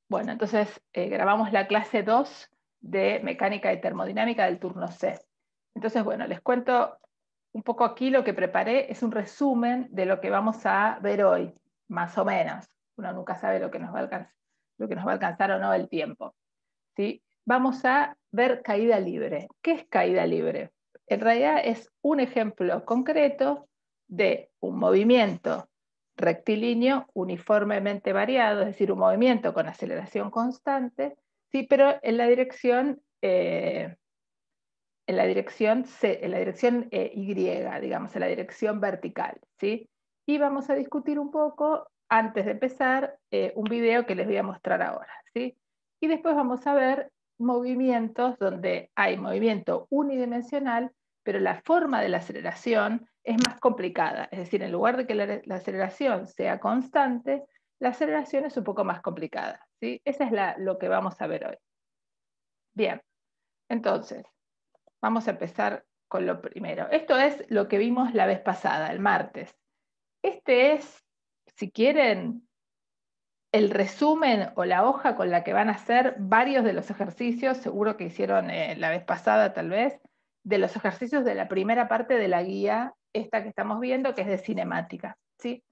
Bueno, entonces grabamos la clase 2 de mecánica y termodinámica del turno C. Entonces, bueno, les cuento un poco aquí lo que preparé, es un resumen de lo que vamos a ver hoy, más o menos. Uno nunca sabe lo que nos va a alcanzar o no el tiempo. ¿Sí? Vamos a ver caída libre. ¿Qué es caída libre? En realidad es un ejemplo concreto de un movimiento rectilíneo uniformemente variado, es decir, un movimiento con aceleración constante, sí, pero en la dirección Y, digamos, en la dirección vertical, ¿sí? Y vamos a discutir un poco, antes de empezar, un video que les voy a mostrar ahora, ¿sí? Y después vamos a ver movimientos donde hay movimiento unidimensional, pero la forma de la aceleración es más complicada. Es decir, en lugar de que la aceleración sea constante, la aceleración es un poco más complicada, ¿sí? Eso es lo que vamos a ver hoy. Bien, entonces, vamos a empezar con lo primero. Esto es lo que vimos la vez pasada, el martes. Este es, si quieren, el resumen o la hoja con la que van a hacer varios de los ejercicios, seguro que hicieron la vez pasada tal vez, de los ejercicios de la primera parte de la guía, esta que estamos viendo, que es de cinemática, ¿sí?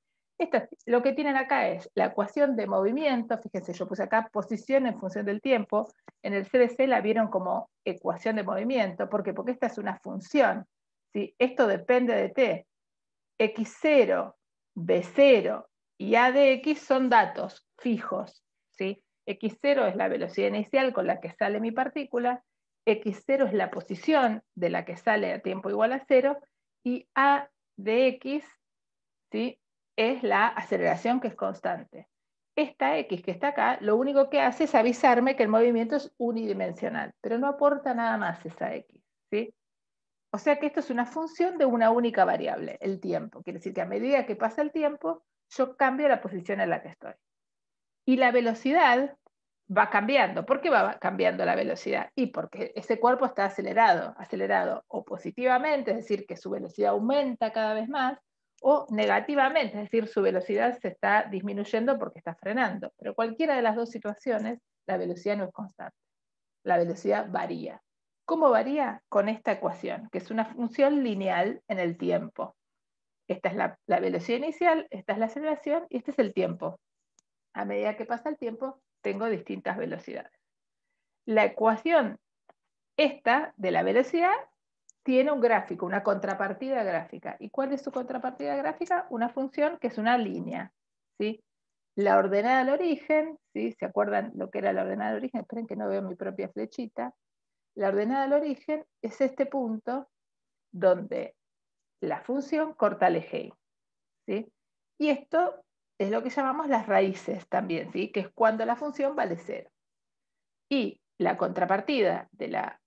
Lo que tienen acá es la ecuación de movimiento, fíjense, yo puse acá posición en función del tiempo, en el CDC la vieron como ecuación de movimiento, ¿por qué? Porque esta es una función, ¿sí? Esto depende de t. X0, B0 y A de X son datos fijos, ¿sí? X0 es la velocidad inicial con la que sale mi partícula, X0 es la posición de la que sale a tiempo igual a 0, y A de X, ¿sí?, es la aceleración, que es constante. Esta X que está acá, lo único que hace es avisarme que el movimiento es unidimensional, pero no aporta nada más esa X, ¿sí? O sea que esto es una función de una única variable, el tiempo. Quiere decir que a medida que pasa el tiempo, yo cambio la posición en la que estoy. Y la velocidad va cambiando. ¿Por qué va cambiando la velocidad? Y porque ese cuerpo está acelerado o positivamente, es decir, que su velocidad aumenta cada vez más, o negativamente, es decir, su velocidad se está disminuyendo porque está frenando. Pero cualquiera de las dos situaciones, la velocidad no es constante. La velocidad varía. ¿Cómo varía? Con esta ecuación, que es una función lineal en el tiempo. Esta es la velocidad inicial, esta es la aceleración y este es el tiempo. A medida que pasa el tiempo, tengo distintas velocidades. La ecuación esta de la velocidad tiene un gráfico, una contrapartida gráfica. ¿Y cuál es su contrapartida gráfica? Una función que es una línea, ¿sí? La ordenada al origen, ¿sí? ¿Se acuerdan lo que era la ordenada al origen? Esperen que no veo mi propia flechita. La ordenada al origen es este punto donde la función corta el eje, ¿sí? Y esto es lo que llamamos las raíces también, ¿sí? Que es cuando la función vale 0. Y la contrapartida de la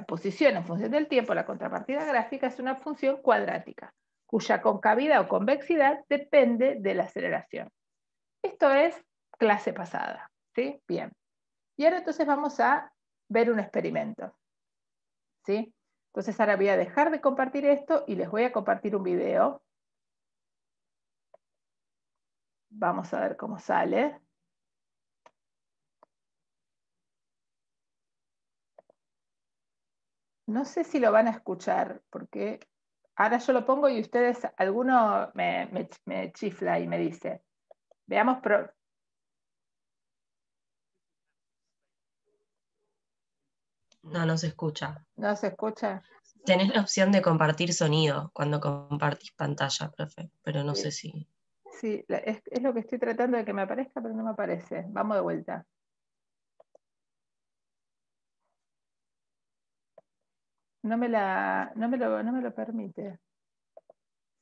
posición en función del tiempo, la contrapartida gráfica, es una función cuadrática, cuya concavidad o convexidad depende de la aceleración. Esto es clase pasada, ¿sí? Bien. Y ahora entonces vamos a ver un experimento, ¿sí? Entonces ahora voy a dejar de compartir esto y les voy a compartir un video. Vamos a ver cómo sale. No sé si lo van a escuchar, porque ahora yo lo pongo y ustedes, alguno me chifla y me dice. Veamos. No se escucha. ¿No se escucha? Tenés la opción de compartir sonido cuando compartís pantalla, profe, pero no sé Sí, si... sí, es lo que estoy tratando de que me aparezca, pero no me aparece. Vamos de vuelta. No me lo permite.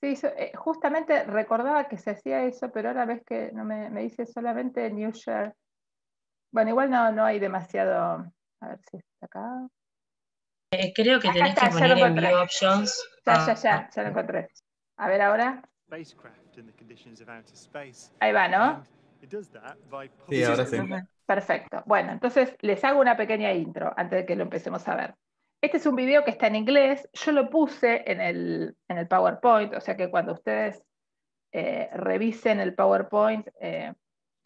Sí, justamente recordaba que se hacía eso, pero ahora ves que no me dice solamente New Share. Bueno, igual no hay demasiado. A ver si está acá. creo que Acá tenés que está, ya lo poner en encontré. View Options. Ya lo encontré. A ver ahora. Ahí va, ¿no? Sí, ahora sí. Perfecto. Bueno, entonces les hago una pequeña intro antes de que lo empecemos a ver. Este es un video que está en inglés. Yo lo puse en el PowerPoint, o sea que cuando ustedes revisen el PowerPoint,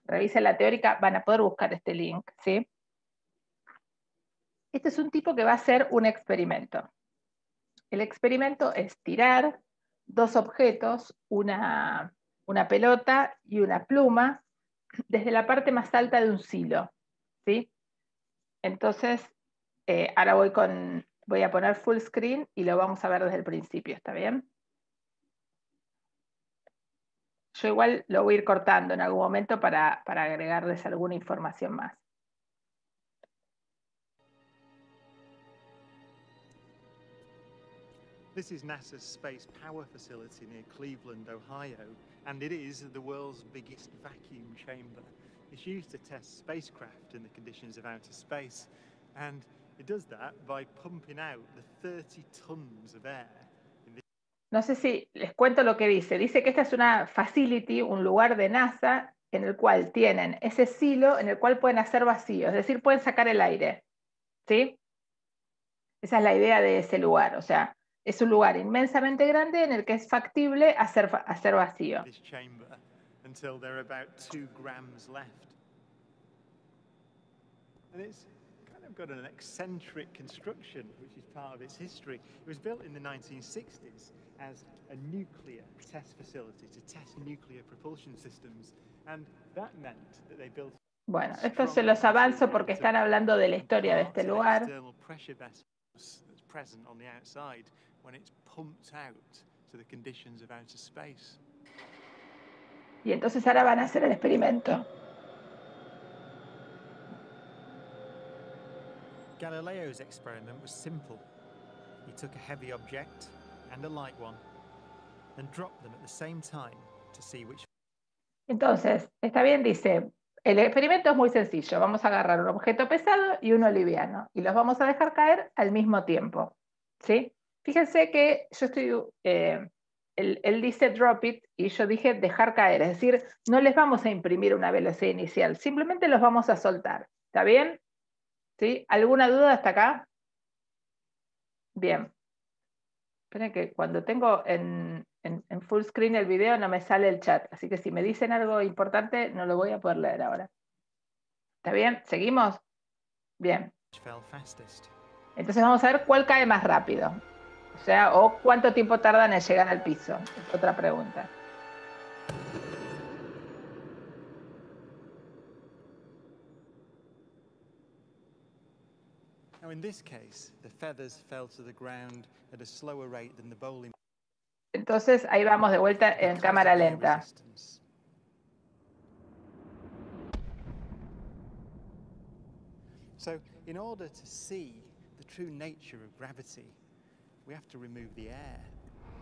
revisen la teórica, van a poder buscar este link, ¿sí? Este es un tipo que va a hacer un experimento. El experimento es tirar dos objetos, una pelota y una pluma, desde la parte más alta de un silo, ¿sí? Entonces, ahora voy a poner full screen y lo vamos a ver desde el principio, ¿está bien? Yo igual lo voy a ir cortando en algún momento para agregarles alguna información más. This is NASA's Space Power Facility near Cleveland, Ohio, and it is the world's biggest vacuum chamber. It's used to test spacecraft in the conditions of outer space, and it does that by pumping out the 30 tons of air. No sé si les cuento lo que dice. Dice que esta es una facility, un lugar de NASA, en el cual tienen ese silo en el cual pueden hacer vacío, es decir, pueden sacar el aire, ¿sí? Esa es la idea de ese lugar, o sea, es un lugar inmensamente grande en el que es factible hacer vacío. This chamber until there are about 2 grams left. And it's kind of got an eccentric construction, which is part of its history. It was built in the 1960s as a nuclear test facility to test nuclear propulsion systems, and that meant that they built. Bueno, esto se los avanzo porque están hablando de la historia de este lugar. Present on the outside when it's pumped out to the conditions of outer space. Y entonces ahora van a hacer el experimento. Galileo's experiment was simple. He took a heavy object and a light one and dropped them at the same time to see which. Entonces, está bien, dice, el experimento es muy sencillo. Vamos a agarrar un objeto pesado y uno liviano y los vamos a dejar caer al mismo tiempo, ¿sí? Fíjense que yo estoy, él dice drop it y yo dije dejar caer, es decir, no les vamos a imprimir una velocidad inicial, simplemente los vamos a soltar. ¿Está bien? ¿Sí? ¿Alguna duda hasta acá? Bien. Esperen que cuando tengo en full screen el video no me sale el chat, así que si me dicen algo importante no lo voy a poder leer ahora. ¿Está bien? ¿Seguimos? Bien. Entonces vamos a ver cuál cae más rápido. O sea, o cuánto tiempo tardan en llegar al piso. Es otra pregunta. Now in this case, the feathers fell to the ground at a slower rate than the bowling. Entonces ahí vamos de vuelta en cámara lenta. So, in order to see the true nature of gravity, we have to remove the air.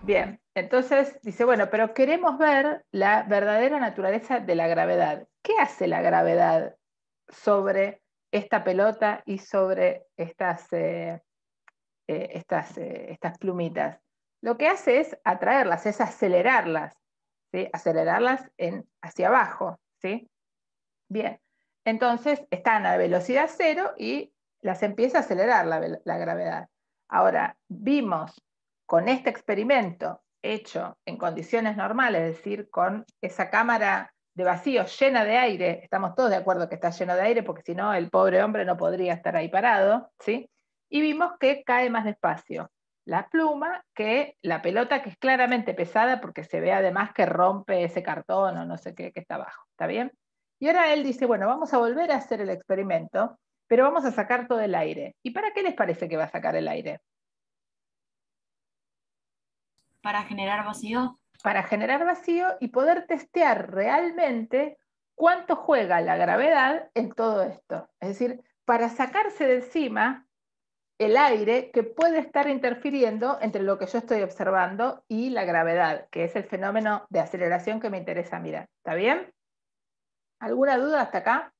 Bien, entonces dice, bueno, pero queremos ver la verdadera naturaleza de la gravedad. ¿Qué hace la gravedad sobre esta pelota y sobre estas plumitas? Lo que hace es atraerlas, es acelerarlas, ¿sí? Acelerarlas hacia abajo, ¿sí? Bien, entonces están a velocidad cero y las empieza a acelerar la gravedad. Ahora, vimos con este experimento hecho en condiciones normales, es decir, con esa cámara de vacío llena de aire, estamos todos de acuerdo que está lleno de aire, porque si no, el pobre hombre no podría estar ahí parado, ¿sí? Y vimos que cae más despacio la pluma que la pelota, que es claramente pesada, porque se ve además que rompe ese cartón o no sé qué que está abajo, ¿está bien? Y ahora él dice, bueno, vamos a volver a hacer el experimento, pero vamos a sacar todo el aire. ¿Y para qué les parece que va a sacar el aire? Para generar vacío. Para generar vacío y poder testear realmente cuánto juega la gravedad en todo esto. Es decir, para sacarse de encima el aire que puede estar interfiriendo entre lo que yo estoy observando y la gravedad, que es el fenómeno de aceleración que me interesa mirar. ¿Está bien? ¿Alguna duda hasta acá?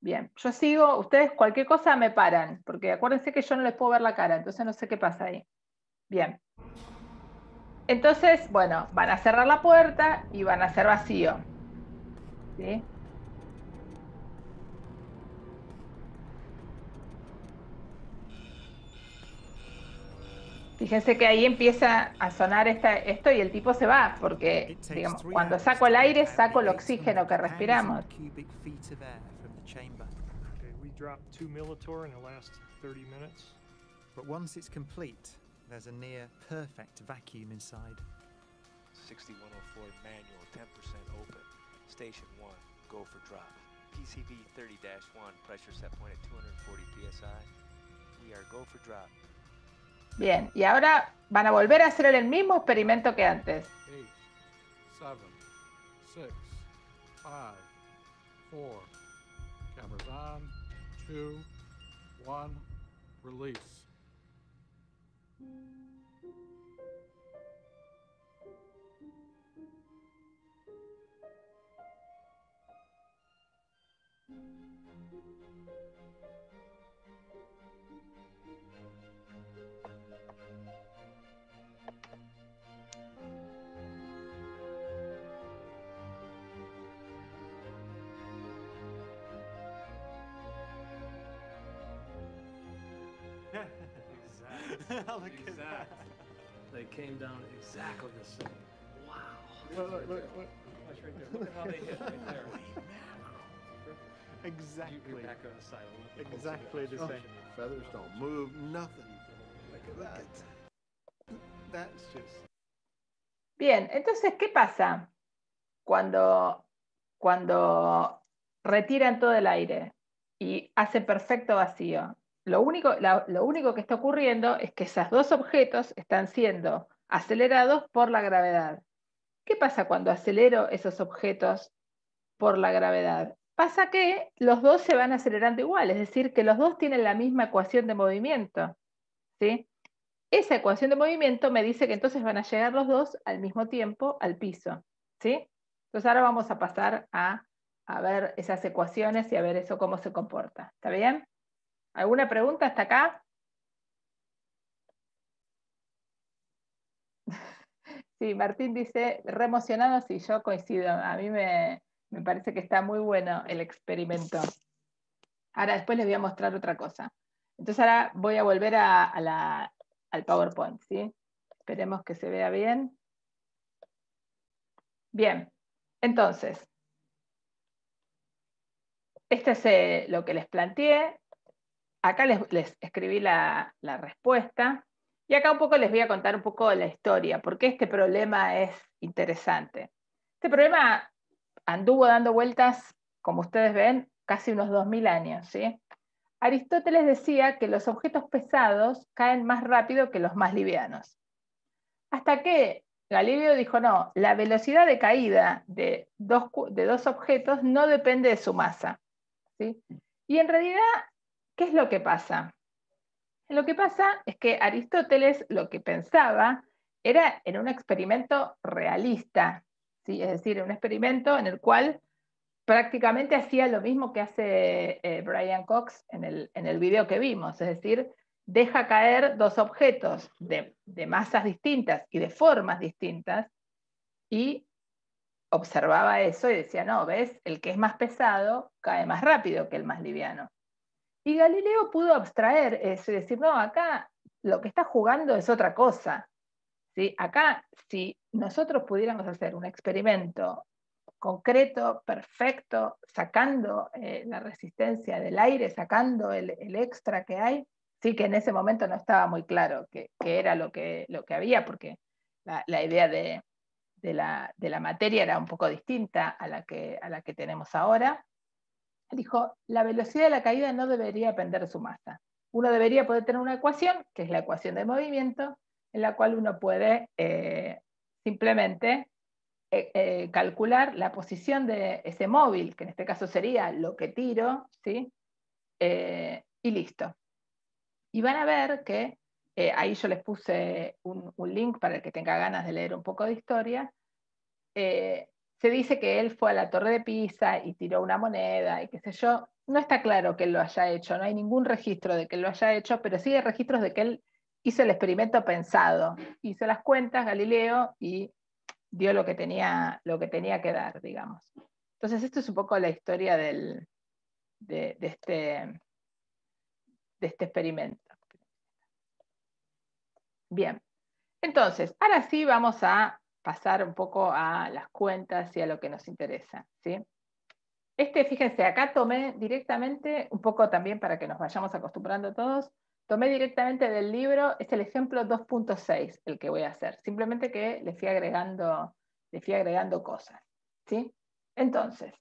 Bien, yo sigo, ustedes cualquier cosa me paran, porque acuérdense que yo no les puedo ver la cara, entonces no sé qué pasa ahí. Bien. Entonces, bueno, van a cerrar la puerta y van a hacer vacío. ¿Sí? Fíjense que ahí empieza a sonar esto y el tipo se va, porque digamos, cuando saco el aire, saco el oxígeno que respiramos. cubic feet of air from the chamber. Okay, we dropped 2 millitor in the last 30 minutes. But once it's complete, there's a near perfect vacuum inside. 6104 manual, 10% open. Station 1, go for drop. PCB 30-1, pressure set point at 240 psi. We are go for drop. Bien, y ahora van a volver a hacer el mismo experimento que antes. 8, 7, 6, 5, 4. Cameras on. 2, 1. Release. Look at that. They came down exactly the same. Wow. Look. That's right there. Look at how they hit right there. Exactly. You're back on the side. A little Exactly the same. Feathers don't move, nothing. Look at that. That's just. Bien, entonces, ¿qué pasa cuando retiran todo el aire y hace perfecto vacío? Lo único que está ocurriendo es que esos dos objetos están siendo acelerados por la gravedad. ¿Qué pasa cuando acelero esos objetos por la gravedad? Pasa que los dos se van acelerando igual, es decir, que los dos tienen la misma ecuación de movimiento, ¿sí? Esa ecuación de movimiento me dice que entonces van a llegar los dos al mismo tiempo al piso, ¿sí? Entonces ahora vamos a pasar a ver esas ecuaciones y a ver eso cómo se comporta. ¿Está bien? ¿Alguna pregunta hasta acá? Sí, Martín dice, re emocionado, sí, yo coincido. A mí me parece que está muy bueno el experimento. Ahora después les voy a mostrar otra cosa. Entonces ahora voy a volver al PowerPoint, ¿sí? Esperemos que se vea bien. Bien, entonces, este es lo que les planteé. Acá les escribí la respuesta. Y acá un poco les voy a contar un poco de la historia, porque este problema es interesante. Este problema anduvo dando vueltas, como ustedes ven, casi unos 2000 años, ¿sí? Aristóteles decía que los objetos pesados caen más rápido que los más livianos. Hasta que Galileo dijo, no, la velocidad de caída de dos objetos no depende de su masa, ¿sí? Y en realidad, ¿qué es lo que pasa? Lo que pasa es que Aristóteles lo que pensaba era en un experimento realista, ¿sí? Es decir, un experimento en el cual prácticamente hacía lo mismo que hace Brian Cox en el video que vimos, es decir, deja caer dos objetos de masas distintas y de formas distintas y observaba eso y decía, no, ¿ves? El que es más pesado cae más rápido que el más liviano. Y Galileo pudo abstraer eso y decir, no, acá lo que está jugando es otra cosa, ¿sí? Acá, si nosotros pudiéramos hacer un experimento concreto, perfecto, sacando la resistencia del aire, sacando el extra que hay, sí que en ese momento no estaba muy claro qué era lo que había, porque la idea de la materia era un poco distinta a la que tenemos ahora. Dijo, la velocidad de la caída no debería depender de su masa. Uno debería poder tener una ecuación, que es la ecuación de movimiento, en la cual uno puede simplemente calcular la posición de ese móvil, que en este caso sería lo que tiro, ¿sí? Y listo. Y van a ver que, ahí yo les puse un link para el que tenga ganas de leer un poco de historia. Se dice que él fue a la Torre de Pisa y tiró una moneda y qué sé yo. No está claro que él lo haya hecho, no hay ningún registro de que él lo haya hecho, pero sí hay registros de que él hizo el experimento pensado. Hizo las cuentas, Galileo, y dio lo que tenía que dar, digamos. Entonces, esto es un poco la historia de este experimento. Bien. Entonces, ahora sí vamos a pasar un poco a las cuentas y a lo que nos interesa, ¿sí? Fíjense, acá tomé directamente, un poco también para que nos vayamos acostumbrando todos, tomé directamente del libro, es el ejemplo 2.6 el que voy a hacer, simplemente que le fui agregando cosas, ¿sí? Entonces,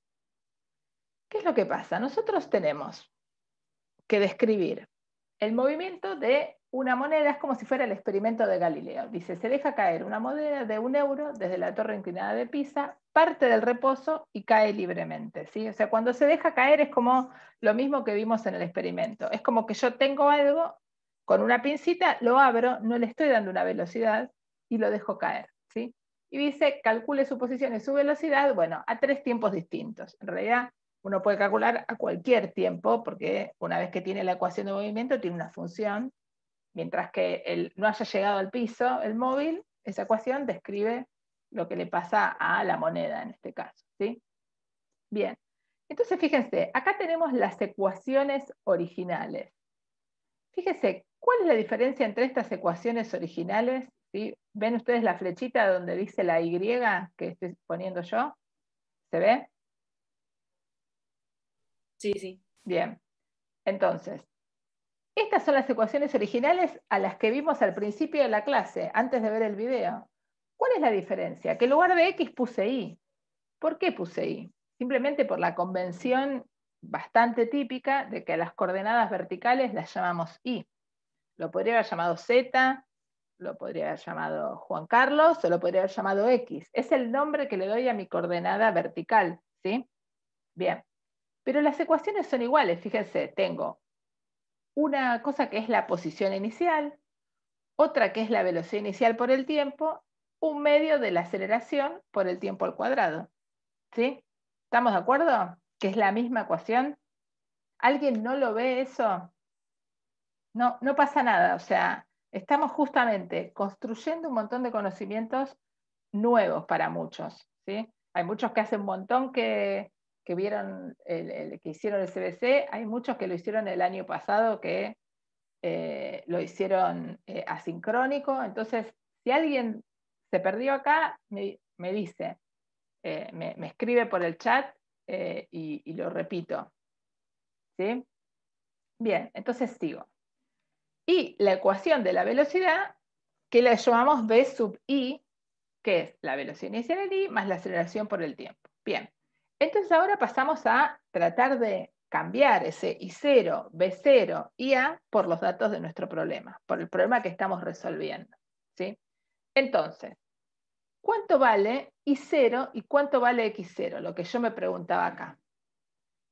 ¿qué es lo que pasa? Nosotros tenemos que describir el movimiento de una moneda, es como si fuera el experimento de Galileo. Dice, se deja caer una moneda de 1 euro desde la torre inclinada de Pisa, parte del reposo y cae libremente, ¿sí? O sea, cuando se deja caer es como lo mismo que vimos en el experimento. Es como que yo tengo algo con una pincita, lo abro, no le estoy dando una velocidad y lo dejo caer, ¿sí? Y dice, calcule su posición y su velocidad, bueno, a 3 tiempos distintos. En realidad, uno puede calcular a cualquier tiempo, porque una vez que tiene la ecuación de movimiento, tiene una función. Mientras que no haya llegado al piso el móvil, esa ecuación describe lo que le pasa a la moneda en este caso, ¿sí? Bien, entonces fíjense, acá tenemos las ecuaciones originales. Fíjense, ¿cuál es la diferencia entre estas ecuaciones originales? ¿Sí? ¿Ven ustedes la flechita donde dice la Y que estoy poniendo yo? ¿Se ve? Sí, sí. Bien, entonces, estas son las ecuaciones originales a las que vimos al principio de la clase, antes de ver el video. ¿Cuál es la diferencia? Que en lugar de X puse Y. ¿Por qué puse Y? Simplemente por la convención bastante típica de que a las coordenadas verticales las llamamos Y. Lo podría haber llamado Z, lo podría haber llamado Juan Carlos, o lo podría haber llamado X. Es el nombre que le doy a mi coordenada vertical, ¿sí? Bien. Pero las ecuaciones son iguales, fíjense, tengo una cosa que es la posición inicial, otra que es la velocidad inicial por el tiempo, un medio de la aceleración por el tiempo al cuadrado. ¿Sí? ¿Estamos de acuerdo? Que es la misma ecuación. ¿Alguien no lo ve eso? No, no pasa nada. O sea, estamos justamente construyendo un montón de conocimientos nuevos para muchos. ¿Sí? Hay muchos que hace un montón que vieron, que hicieron el CBC, hay muchos que lo hicieron el año pasado que lo hicieron asincrónico. Entonces, si alguien se perdió acá, me dice, me escribe por el chat y lo repito. ¿Sí? Bien, entonces sigo. Y la ecuación de la velocidad, que la llamamos V sub I, que es la velocidad inicial en I más la aceleración por el tiempo. Bien, entonces ahora pasamos a tratar de cambiar ese I0, B0, IA por los datos de nuestro problema, por el problema que estamos resolviendo, ¿sí? Entonces, ¿cuánto vale I0 y cuánto vale X0? Lo que yo me preguntaba acá.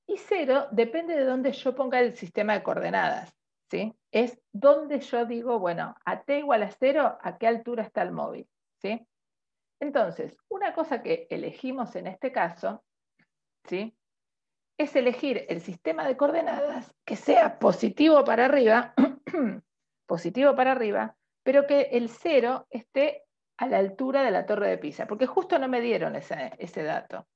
I0 depende de dónde yo ponga el sistema de coordenadas, ¿sí? Es donde yo digo, bueno, a t igual a 0, ¿a qué altura está el móvil? ¿Sí? Entonces, una cosa que elegimos en este caso, ¿sí? Es elegir el sistema de coordenadas que sea positivo para arriba, positivo para arriba, pero que el 0 esté a la altura de la torre de Pisa, porque justo no me dieron ese dato,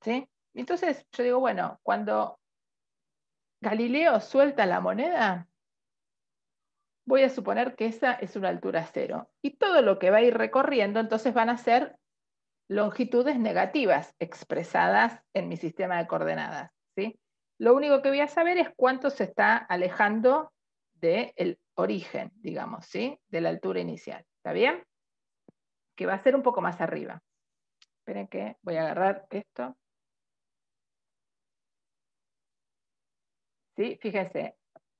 ¿sí? Entonces yo digo, bueno, cuando Galileo suelta la moneda, voy a suponer que esa es una altura 0, y todo lo que va a ir recorriendo entonces van a ser longitudes negativas expresadas en mi sistema de coordenadas, ¿sí? Lo único que voy a saber es cuánto se está alejando del origen, digamos, ¿sí? De la altura inicial. ¿Está bien? Que va a ser un poco más arriba. Esperen que voy a agarrar esto. ¿Sí? Fíjense,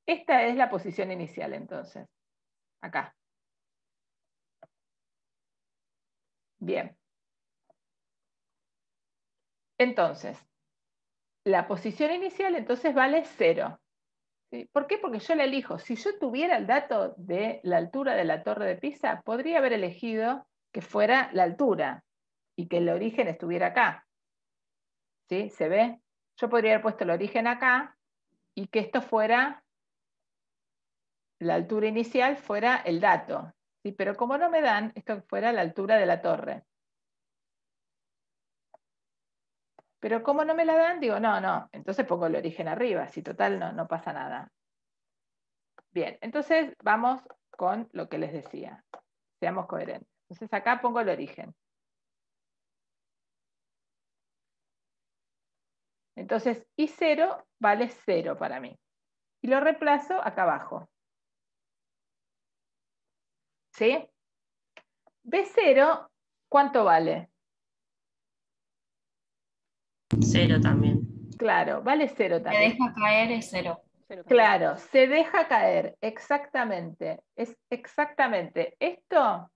esta es la posición inicial entonces. Acá. Bien. Entonces, la posición inicial entonces vale 0. ¿Sí? ¿Por qué? Porque yo la elijo. Si yo tuviera el dato de la altura de la torre de Pisa, podría haber elegido que fuera la altura y que el origen estuviera acá. ¿Sí? ¿Se ve? Yo podría haber puesto el origen acá y que esto fuera, la altura inicial fuera el dato. ¿Sí? Pero como no me dan, esto fuera la altura de la torre. Pero como no me la dan, digo, no, entonces pongo el origen arriba, si total no pasa nada. Bien, entonces vamos con lo que les decía. Seamos coherentes. Entonces acá pongo el origen. Entonces I0 vale 0 para mí. Y lo reemplazo acá abajo. ¿Sí? B0, ¿cuánto vale? 0 también. Claro, vale 0 Se también. deja caer es 0. Claro, se deja caer, exactamente. Es exactamente. Esto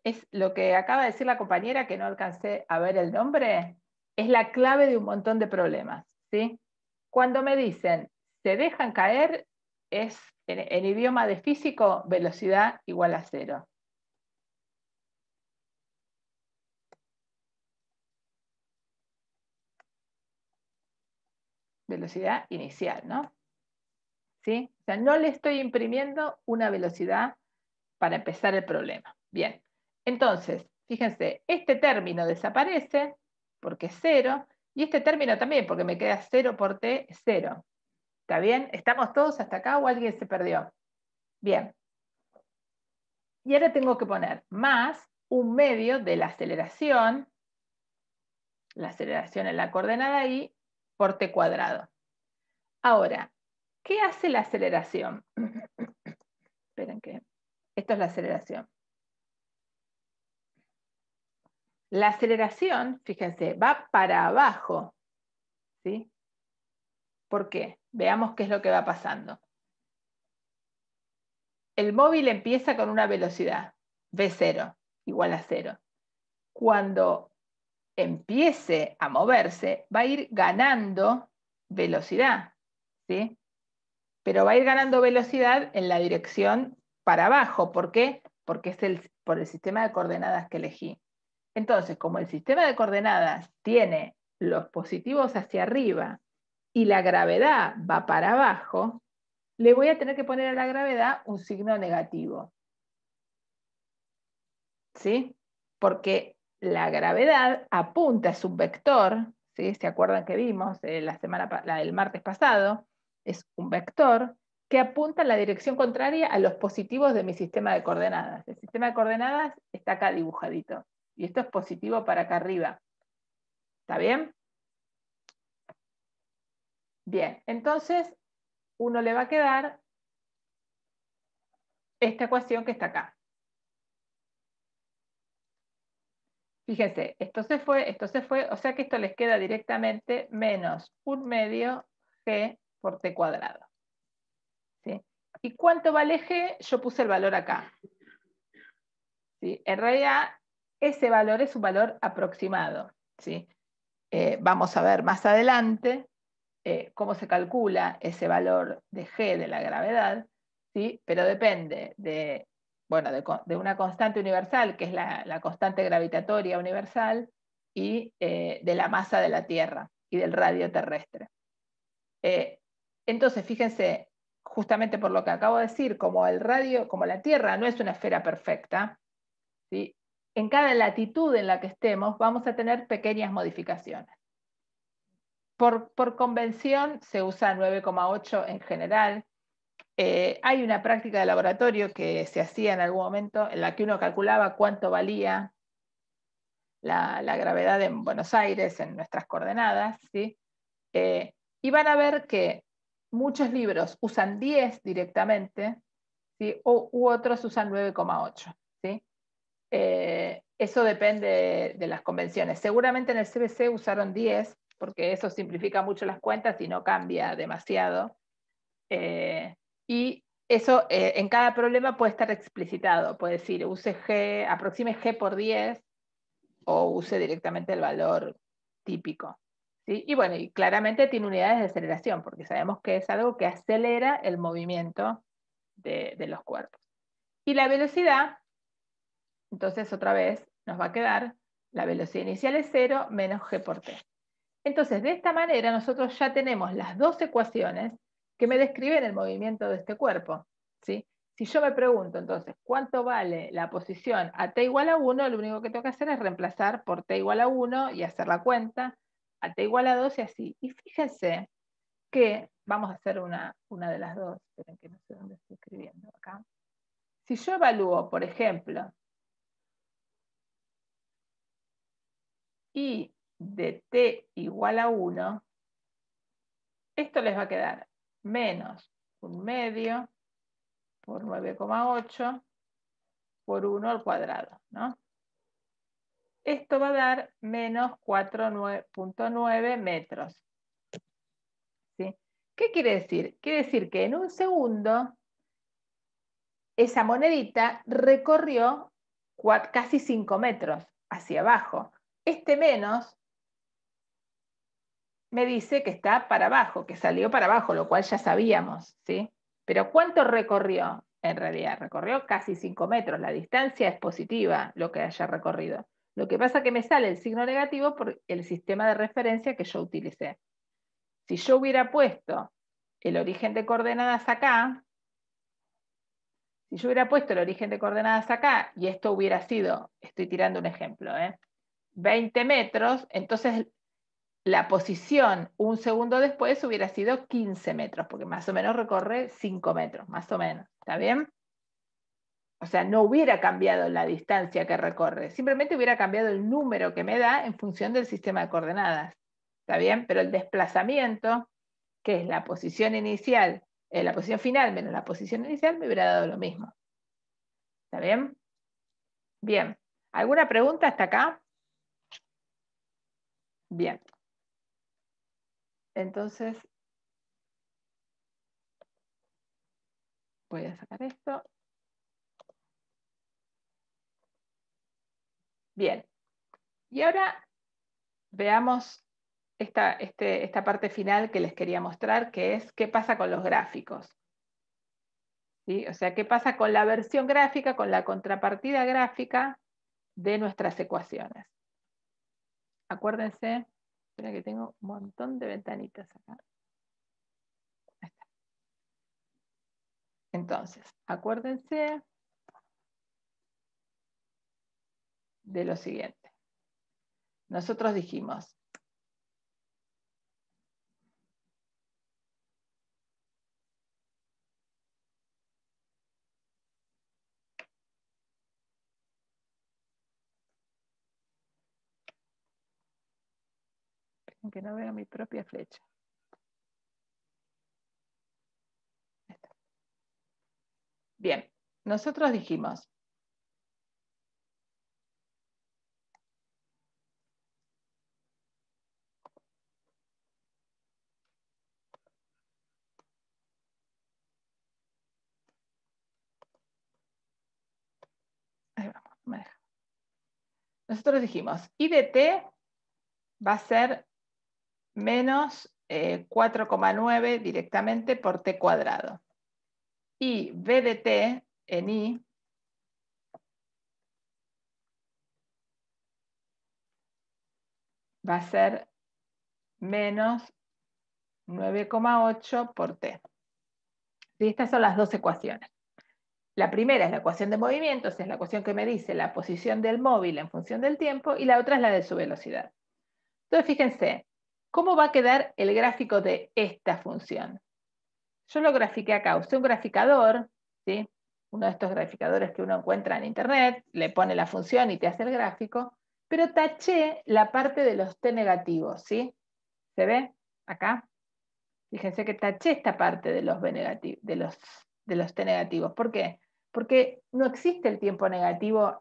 es lo que acaba de decir la compañera, que no alcancé a ver el nombre, es la clave de un montón de problemas, ¿sí? Cuando me dicen se dejan caer, es en idioma de físico, velocidad igual a 0. Velocidad inicial, ¿no? ¿Sí? O sea, no le estoy imprimiendo una velocidad para empezar el problema. Bien, entonces, fíjense, este término desaparece porque es 0, y este término también, porque me queda 0 por t, es 0. ¿Está bien? ¿Estamos todos hasta acá o alguien se perdió? Bien. Y ahora tengo que poner más un medio de la aceleración en la coordenada y por t cuadrado. Ahora, ¿qué hace la aceleración? Esperen que... Esto es la aceleración. La aceleración, fíjense, va para abajo, ¿sí? ¿Por qué? Veamos qué es lo que va pasando. El móvil empieza con una velocidad, v0, igual a 0. Cuando empiece a moverse, va a ir ganando velocidad, ¿sí? Pero va a ir ganando velocidad en la dirección para abajo. ¿Por qué? Porque es por el sistema de coordenadas que elegí. Entonces, como el sistema de coordenadas tiene los positivos hacia arriba y la gravedad va para abajo, le voy a tener que poner a la gravedad un signo negativo. ¿Sí? Porque la gravedad apunta, es un vector, ¿sí? ¿Se acuerdan que vimos la del martes pasado? Es un vector que apunta en la dirección contraria a los positivos de mi sistema de coordenadas. El sistema de coordenadas está acá dibujadito. Y esto es positivo para acá arriba. ¿Está bien? Bien, entonces uno le va a quedar esta ecuación que está acá. Fíjense, esto se fue, o sea que esto les queda directamente menos 1/2 g por t cuadrado. ¿Sí? ¿Y cuánto vale g? Yo puse el valor acá. ¿Sí? En realidad, ese valor es un valor aproximado. ¿Sí? Vamos a ver más adelante cómo se calcula ese valor de g de la gravedad, ¿sí? Pero depende de una constante universal, que es la constante gravitatoria universal, y de la masa de la Tierra y del radio terrestre. Entonces, fíjense, justamente por lo que acabo de decir, como la Tierra no es una esfera perfecta, ¿sí? En cada latitud en la que estemos vamos a tener pequeñas modificaciones. Por convención se usa 9,8 en general. Hay una práctica de laboratorio que se hacía en algún momento en la que uno calculaba cuánto valía la gravedad en Buenos Aires, en nuestras coordenadas, ¿sí? Y van a ver que muchos libros usan 10 directamente, ¿sí? U otros usan 9,8. ¿Sí? Eso depende de las convenciones. Seguramente en el CBC usaron 10, porque eso simplifica mucho las cuentas y no cambia demasiado. Y eso en cada problema puede estar explicitado. Puede decir, aproxime G por 10, o use directamente el valor típico. ¿Sí? Y bueno, y claramente tiene unidades de aceleración, porque sabemos que es algo que acelera el movimiento de los cuerpos. Y la velocidad, entonces otra vez nos va a quedar, la velocidad inicial es 0 menos g por t. Entonces, de esta manera nosotros ya tenemos las dos ecuaciones que me describen el movimiento de este cuerpo. ¿Sí? Si yo me pregunto entonces, ¿cuánto vale la posición a t igual a 1? Lo único que tengo que hacer es reemplazar por t igual a 1 y hacer la cuenta, a t igual a 2 y así. Y fíjense que, vamos a hacer una de las dos, esperen que no sé dónde estoy escribiendo acá. Si yo evalúo, por ejemplo, y de t igual a 1, esto les va a quedar menos 1/2 por 9,8 por 1 al cuadrado, ¿no? Esto va a dar menos 4,9 metros. ¿Sí? ¿Qué quiere decir? Quiere decir que en un segundo esa monedita recorrió casi 5 metros hacia abajo. Este menos me dice que está para abajo, que salió para abajo, lo cual ya sabíamos, ¿sí? Pero ¿cuánto recorrió? En realidad, recorrió casi 5 metros. La distancia es positiva, lo que haya recorrido. Lo que pasa es que me sale el signo negativo por el sistema de referencia que yo utilicé. Si yo hubiera puesto el origen de coordenadas acá, y esto hubiera sido, estoy tirando un ejemplo, 20 metros, entonces la posición un segundo después hubiera sido 15 metros, porque más o menos recorre 5 metros, más o menos, ¿está bien? O sea, no hubiera cambiado la distancia que recorre, simplemente hubiera cambiado el número que me da en función del sistema de coordenadas, ¿está bien? Pero el desplazamiento, que es la posición inicial, la posición final menos la posición inicial, me hubiera dado lo mismo. ¿Está bien? Bien. ¿Alguna pregunta hasta acá? Bien. Entonces, voy a sacar esto. Bien. Y ahora veamos esta parte final que les quería mostrar, que es qué pasa con los gráficos. ¿Sí? O sea, qué pasa con la versión gráfica, con la contrapartida gráfica de nuestras ecuaciones. Acuérdense, espera que tengo un montón de ventanitas acá. Ahí está. Entonces, acuérdense de lo siguiente. Nosotros dijimos, que no veo mi propia flecha. Bien, nosotros dijimos, ahí vamos, me deja. Nosotros dijimos, I de t va a ser menos 4,9 directamente por t cuadrado. Y v de t en I va a ser menos 9,8 por t. ¿Sí? Estas son las dos ecuaciones. La primera es la ecuación de movimientos, es la ecuación que me dice la posición del móvil en función del tiempo, y la otra es la de su velocidad. Entonces, fíjense, ¿cómo va a quedar el gráfico de esta función? Yo lo grafiqué acá. Usé un graficador, ¿sí? Uno de estos graficadores que uno encuentra en internet, le pone la función y te hace el gráfico, pero taché la parte de los t negativos, ¿sí? ¿Se ve? Acá. Fíjense que taché esta parte de los t negativos. ¿Por qué? Porque no existe el tiempo negativo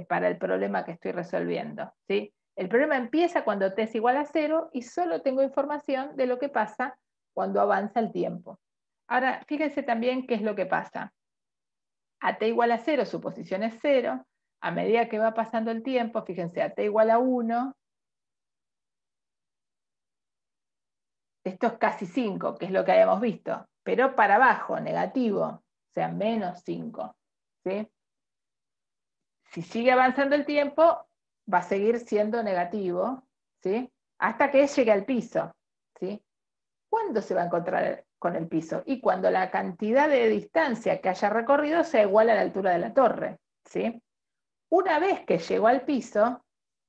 para el problema que estoy resolviendo, ¿sí? El problema empieza cuando t es igual a 0 y solo tengo información de lo que pasa cuando avanza el tiempo. Ahora, fíjense también qué es lo que pasa. A t igual a 0, su posición es 0. A medida que va pasando el tiempo, fíjense, a t igual a 1, esto es casi 5, que es lo que habíamos visto, pero para abajo, negativo, o sea, menos 5. ¿Sí? Si sigue avanzando el tiempo, va a seguir siendo negativo, ¿sí? Hasta que llegue al piso. ¿Sí? ¿Cuándo se va a encontrar con el piso? Y cuando la cantidad de distancia que haya recorrido sea igual a la altura de la torre. ¿Sí? Una vez que llegó al piso,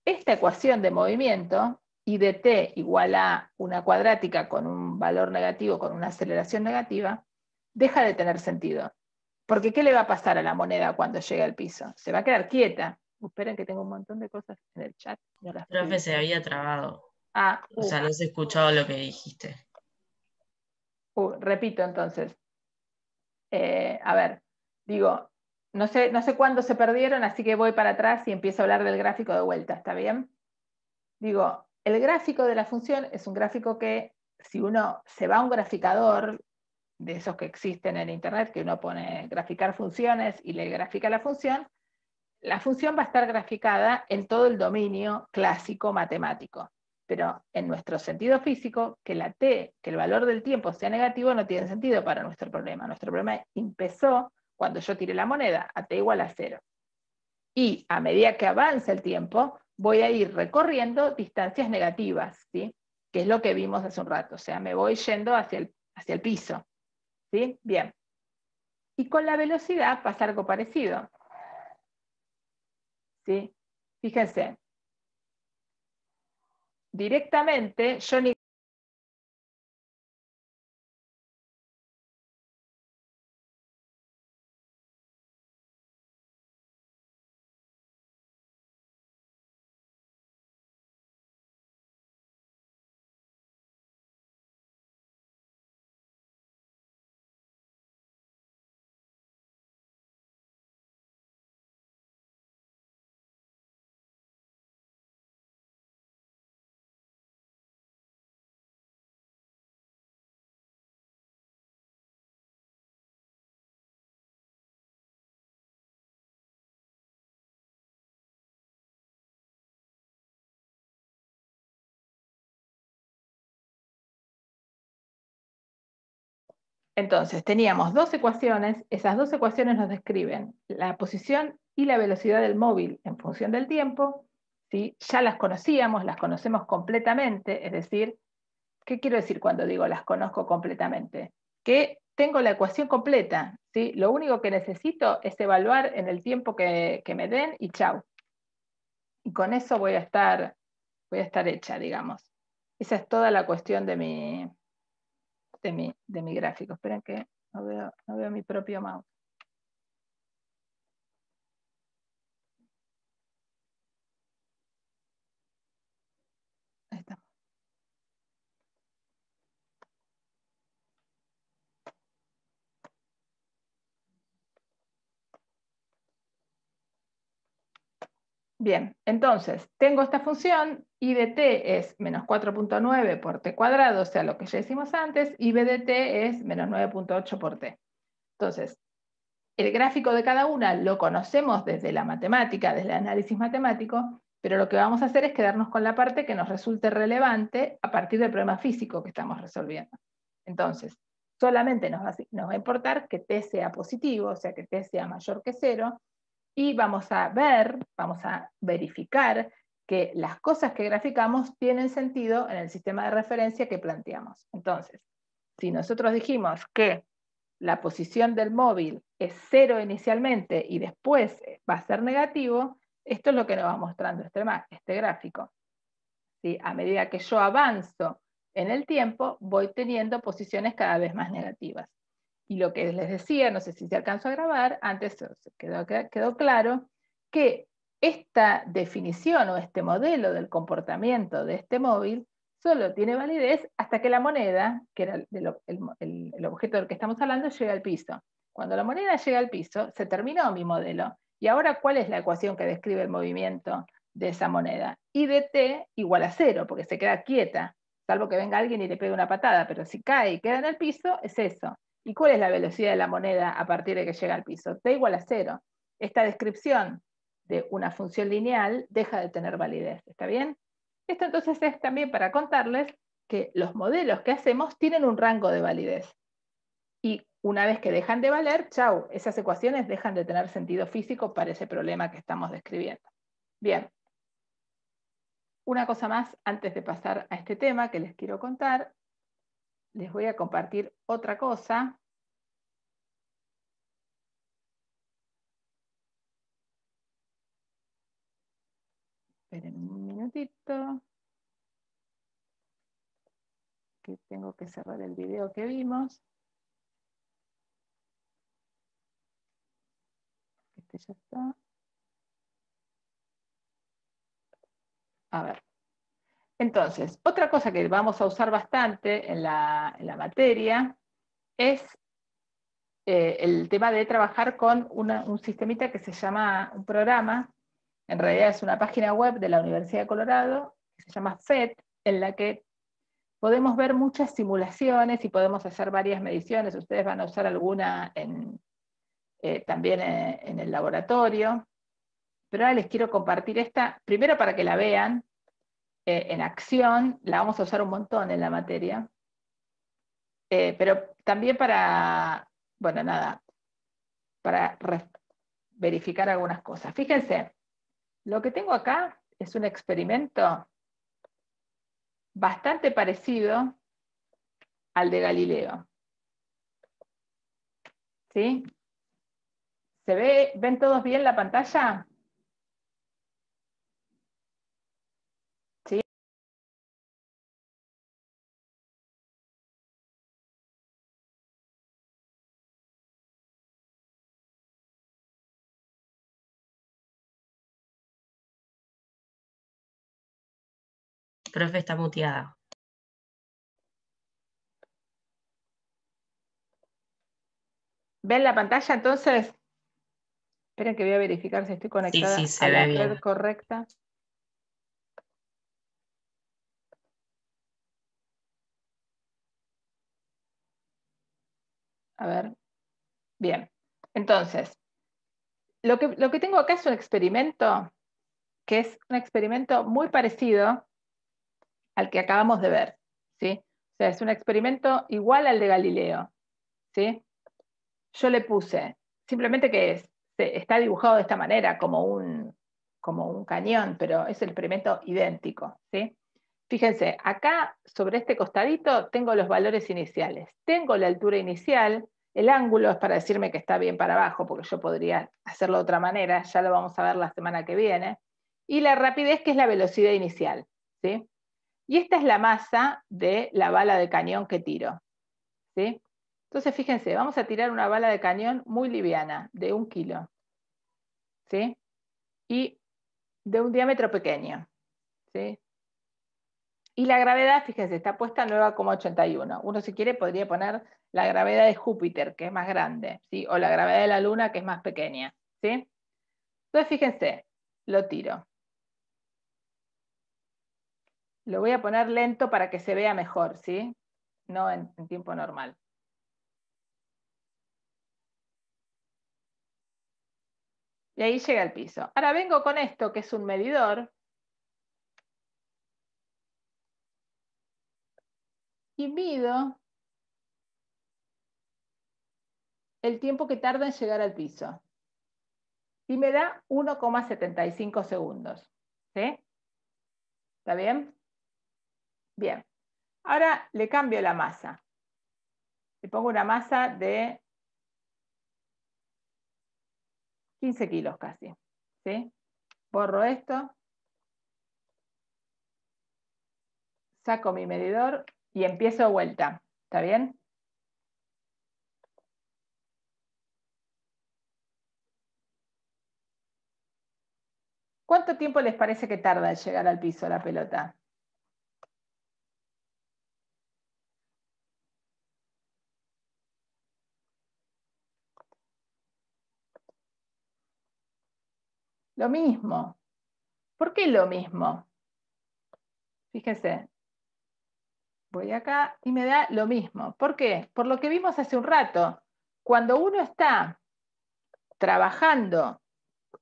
esta ecuación de movimiento, I de t igual a una cuadrática con un valor negativo, con una aceleración negativa, deja de tener sentido. Porque ¿qué le va a pasar a la moneda cuando llegue al piso? Se va a quedar quieta. Esperen que tengo un montón de cosas en el chat. No las Profe, se había trabado. Ah, O sea, no se escuchaba lo que dijiste. repito entonces. A ver, digo, no sé cuándo se perdieron, así que voy para atrás y empiezo a hablar del gráfico de vuelta, ¿está bien? Digo, el gráfico de la función es un gráfico que, si uno se va a un graficador de esos que existen en internet, que uno pone graficar funciones y le grafica la función va a estar graficada en todo el dominio clásico matemático. Pero en nuestro sentido físico, que la t, que el valor del tiempo sea negativo, no tiene sentido para nuestro problema. Nuestro problema empezó cuando yo tiré la moneda a t igual a 0. Y a medida que avanza el tiempo, voy a ir recorriendo distancias negativas, ¿sí? Que es lo que vimos hace un rato. O sea, me voy yendo hacia el piso. ¿Sí? Bien. Y con la velocidad pasa algo parecido. ¿Sí? Fíjense. Directamente, yo ni Entonces, teníamos dos ecuaciones, esas dos ecuaciones nos describen la posición y la velocidad del móvil en función del tiempo, ¿sí? Ya las conocíamos, las conocemos completamente, es decir, ¿qué quiero decir cuando digo las conozco completamente? Que tengo la ecuación completa, ¿sí? Lo único que necesito es evaluar en el tiempo que me den y chau. Y con eso voy a estar hecha, digamos. Esa es toda la cuestión de mi gráfico. Esperen que no veo mi propio mouse. Ahí está. Bien, entonces, tengo esta función, I de t es menos 4.9 por t cuadrado, o sea, lo que ya hicimos antes, y b de t es menos 9.8 por t. Entonces, el gráfico de cada una lo conocemos desde la matemática, desde el análisis matemático, pero lo que vamos a hacer es quedarnos con la parte que nos resulte relevante a partir del problema físico que estamos resolviendo. Entonces, solamente nos va a importar que t sea positivo, o sea, que t sea mayor que 0, y vamos a verificar que las cosas que graficamos tienen sentido en el sistema de referencia que planteamos. Entonces, si nosotros dijimos que la posición del móvil es 0 inicialmente y después va a ser negativo, esto es lo que nos va mostrando este gráfico. ¿Sí? A medida que yo avanzo en el tiempo, voy teniendo posiciones cada vez más negativas. Y lo que les decía, no sé si se alcanzó a grabar, antes quedó claro que esta definición o este modelo del comportamiento de este móvil solo tiene validez hasta que la moneda, que era el objeto del que estamos hablando, llega al piso. Cuando la moneda llega al piso, se terminó mi modelo. Y ahora, ¿cuál es la ecuación que describe el movimiento de esa moneda? I de t igual a 0, porque se queda quieta, salvo que venga alguien y le pegue una patada, pero si cae y queda en el piso, es eso. ¿Y cuál es la velocidad de la moneda a partir de que llega al piso? T igual a 0. Esta descripción de una función lineal deja de tener validez, ¿está bien? Esto entonces es también para contarles que los modelos que hacemos tienen un rango de validez. Y una vez que dejan de valer, chau, esas ecuaciones dejan de tener sentido físico para ese problema que estamos describiendo. Bien. Una cosa más antes de pasar a este tema que les quiero contar. Les voy a compartir otra cosa. Esperen un minutito. Que tengo que cerrar el video que vimos. Este ya está. A ver. Entonces, otra cosa que vamos a usar bastante en la materia es el tema de trabajar con un sistemita que se llama, un programa, en realidad es una página web de la Universidad de Colorado, que se llama PhET, en la que podemos ver muchas simulaciones y podemos hacer varias mediciones. Ustedes van a usar alguna también en el laboratorio, pero ahora les quiero compartir esta, primero para que la vean en acción, la vamos a usar un montón en la materia, pero también para, bueno, nada, para verificar algunas cosas. Fíjense, lo que tengo acá es un experimento bastante parecido al de Galileo. ¿Sí? ¿Se ve? ¿Ven todos bien la pantalla? ¿Sí? Profe, está muteada. ¿Ven la pantalla entonces? Esperen que voy a verificar si estoy conectada Sí, se a la ve red bien. correcta. A ver. Bien. Entonces, lo que tengo acá es un experimento que es un experimento muy parecido al que acabamos de ver, ¿sí? O sea, es un experimento igual al de Galileo, ¿sí? Yo le puse, simplemente que está dibujado de esta manera, como un cañón, pero es el experimento idéntico, ¿sí? Fíjense, acá sobre este costadito tengo los valores iniciales. Tengo la altura inicial, el ángulo es para decirme que está bien para abajo, porque yo podría hacerlo de otra manera, ya lo vamos a ver la semana que viene. Y la rapidez, que es la velocidad inicial, ¿sí? Y esta es la masa de la bala de cañón que tiro, ¿sí? Entonces, fíjense, vamos a tirar una bala de cañón muy liviana, de 1 kilo, ¿sí? Y de un diámetro pequeño, ¿sí? Y la gravedad, fíjense, está puesta a 9,81. Uno, si quiere, podría poner la gravedad de Júpiter, que es más grande, ¿sí? O la gravedad de la Luna, que es más pequeña, ¿sí? Entonces, fíjense, lo tiro. Lo voy a poner lento para que se vea mejor, ¿sí? No en tiempo normal. Y ahí llega al piso. Ahora vengo con esto, que es un medidor, y mido el tiempo que tarda en llegar al piso. Y me da 1,75 segundos. ¿Sí? ¿Está bien? Bien. Ahora le cambio la masa. Le pongo una masa de 15 kilos casi. ¿Sí? Borro esto. Saco mi medidor y empiezo de vuelta. ¿Está bien? ¿Cuánto tiempo les parece que tarda en llegar al piso la pelota? Lo mismo. ¿Por qué lo mismo? Fíjense. Voy acá y me da lo mismo. ¿Por qué? Por lo que vimos hace un rato. Cuando uno está trabajando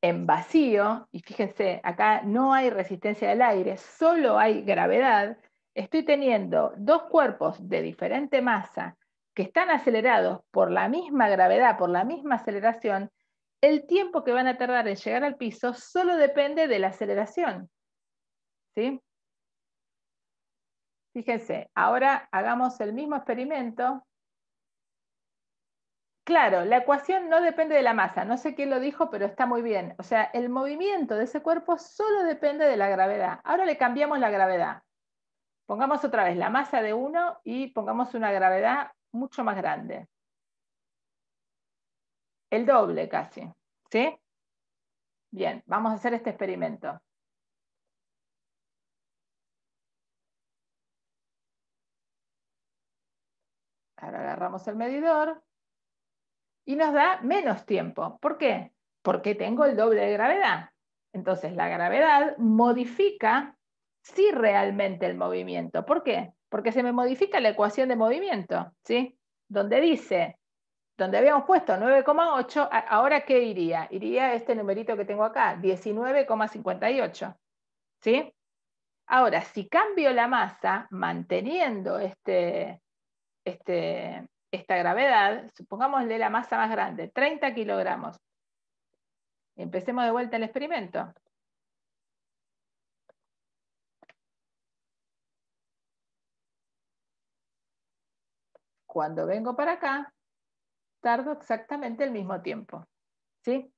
en vacío, y fíjense, acá no hay resistencia del aire, solo hay gravedad, estoy teniendo dos cuerpos de diferente masa que están acelerados por la misma gravedad, por la misma aceleración, el tiempo que van a tardar en llegar al piso solo depende de la aceleración. ¿Sí? Fíjense, ahora hagamos el mismo experimento. Claro, la ecuación no depende de la masa, no sé quién lo dijo, pero está muy bien. O sea, el movimiento de ese cuerpo solo depende de la gravedad. Ahora le cambiamos la gravedad. Pongamos otra vez la masa de 1 y pongamos una gravedad mucho más grande. El doble casi, ¿sí? Bien, vamos a hacer este experimento. Ahora agarramos el medidor y nos da menos tiempo. ¿Por qué? Porque tengo el doble de gravedad. Entonces la gravedad modifica sí realmente el movimiento. ¿Por qué? Porque se me modifica la ecuación de movimiento, ¿sí? Donde habíamos puesto 9,8, ¿ahora qué iría? Iría este numerito que tengo acá, 19,58, ¿sí? Ahora, si cambio la masa, manteniendo esta gravedad, supongámosle la masa más grande, 30 kilogramos. Empecemos de vuelta el experimento. Cuando vengo para acá, tardo exactamente el mismo tiempo, ¿sí?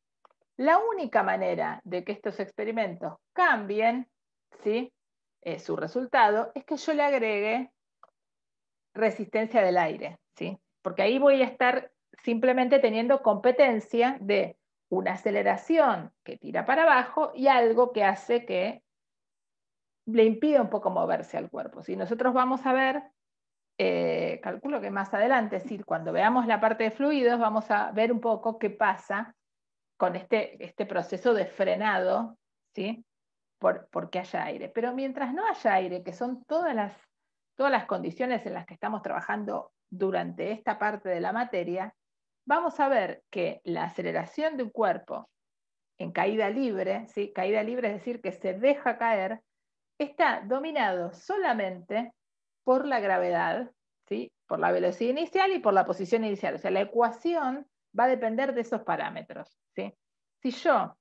La única manera de que estos experimentos cambien, ¿sí? Su resultado es que yo le agregue resistencia del aire, ¿sí? Porque ahí voy a estar simplemente teniendo competencia de una aceleración que tira para abajo y algo que hace que le impide un poco moverse al cuerpo. ¿Sí? Nosotros vamos a ver, calculo que más adelante, es decir, cuando veamos la parte de fluidos, vamos a ver un poco qué pasa con este proceso de frenado, ¿sí? Porque haya aire. Pero mientras no haya aire, que son todas las condiciones en las que estamos trabajando durante esta parte de la materia, vamos a ver que la aceleración de un cuerpo en caída libre, ¿sí? Caída libre es decir, que se deja caer, está dominado solamente por la gravedad, ¿sí? Por la velocidad inicial y por la posición inicial. O sea, la ecuación va a depender de esos parámetros, ¿sí? Si yo